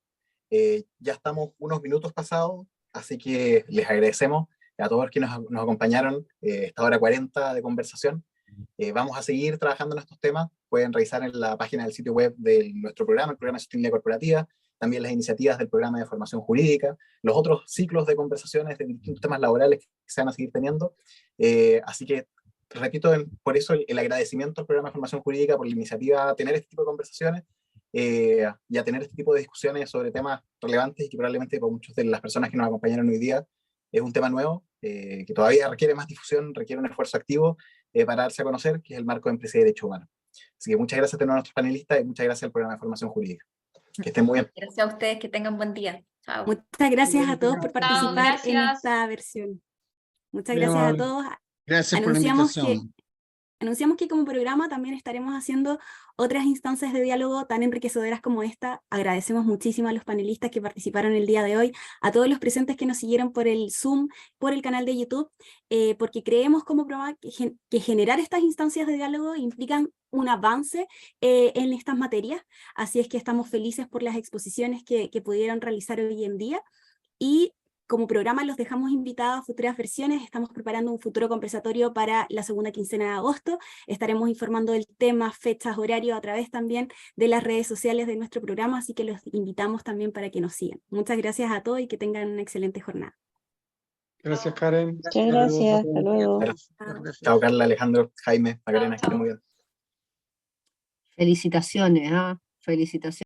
Ya estamos unos minutos pasados, así que les agradecemos a todos los que nos acompañaron esta hora 40 de conversación. Vamos a seguir trabajando en estos temas. Pueden revisar en la página del sitio web de nuestro programa, el programa de sostenibilidad corporativa, también las iniciativas del programa de formación jurídica, los otros ciclos de conversaciones de distintos temas laborales que se van a seguir teniendo. Así que repito, por eso el agradecimiento al programa de formación jurídica por la iniciativa a tener este tipo de conversaciones y a tener este tipo de discusiones sobre temas relevantes y que probablemente para muchas de las personas que nos acompañaron hoy día es un tema nuevo, que todavía requiere más difusión, requiere un esfuerzo activo para darse a conocer, que es el marco de empresa y derechos humanos. Así que muchas gracias a todos nuestros panelistas y muchas gracias al programa de formación jurídica. Que estén muy bien. Gracias a ustedes, que tengan buen día. Chao. Muchas gracias a todos por participar en gracias. esta versión. Muchas Muy gracias a amable. todos. Gracias por la Anunciamos que invitación. Anunciamos que como programa también estaremos haciendo otras instancias de diálogo tan enriquecedoras como esta. Agradecemos muchísimo a los panelistas que participaron el día de hoy, a todos los presentes que nos siguieron por el Zoom, por el canal de YouTube, porque creemos como programa que generar estas instancias de diálogo implican un avance en estas materias, así es que estamos felices por las exposiciones que pudieron realizar hoy en día, y como programa los dejamos invitados a futuras versiones. Estamos preparando un futuro conversatorio para la segunda quincena de agosto. Estaremos informando del tema, fechas, horario a través también de las redes sociales de nuestro programa, así que los invitamos también para que nos sigan. Muchas gracias a todos y que tengan una excelente jornada. Gracias, Karen. Muchas gracias, hasta luego. Chao, Carla, Alejandro, Jaime, Macarena, que estén muy bien. Felicitaciones, felicitaciones.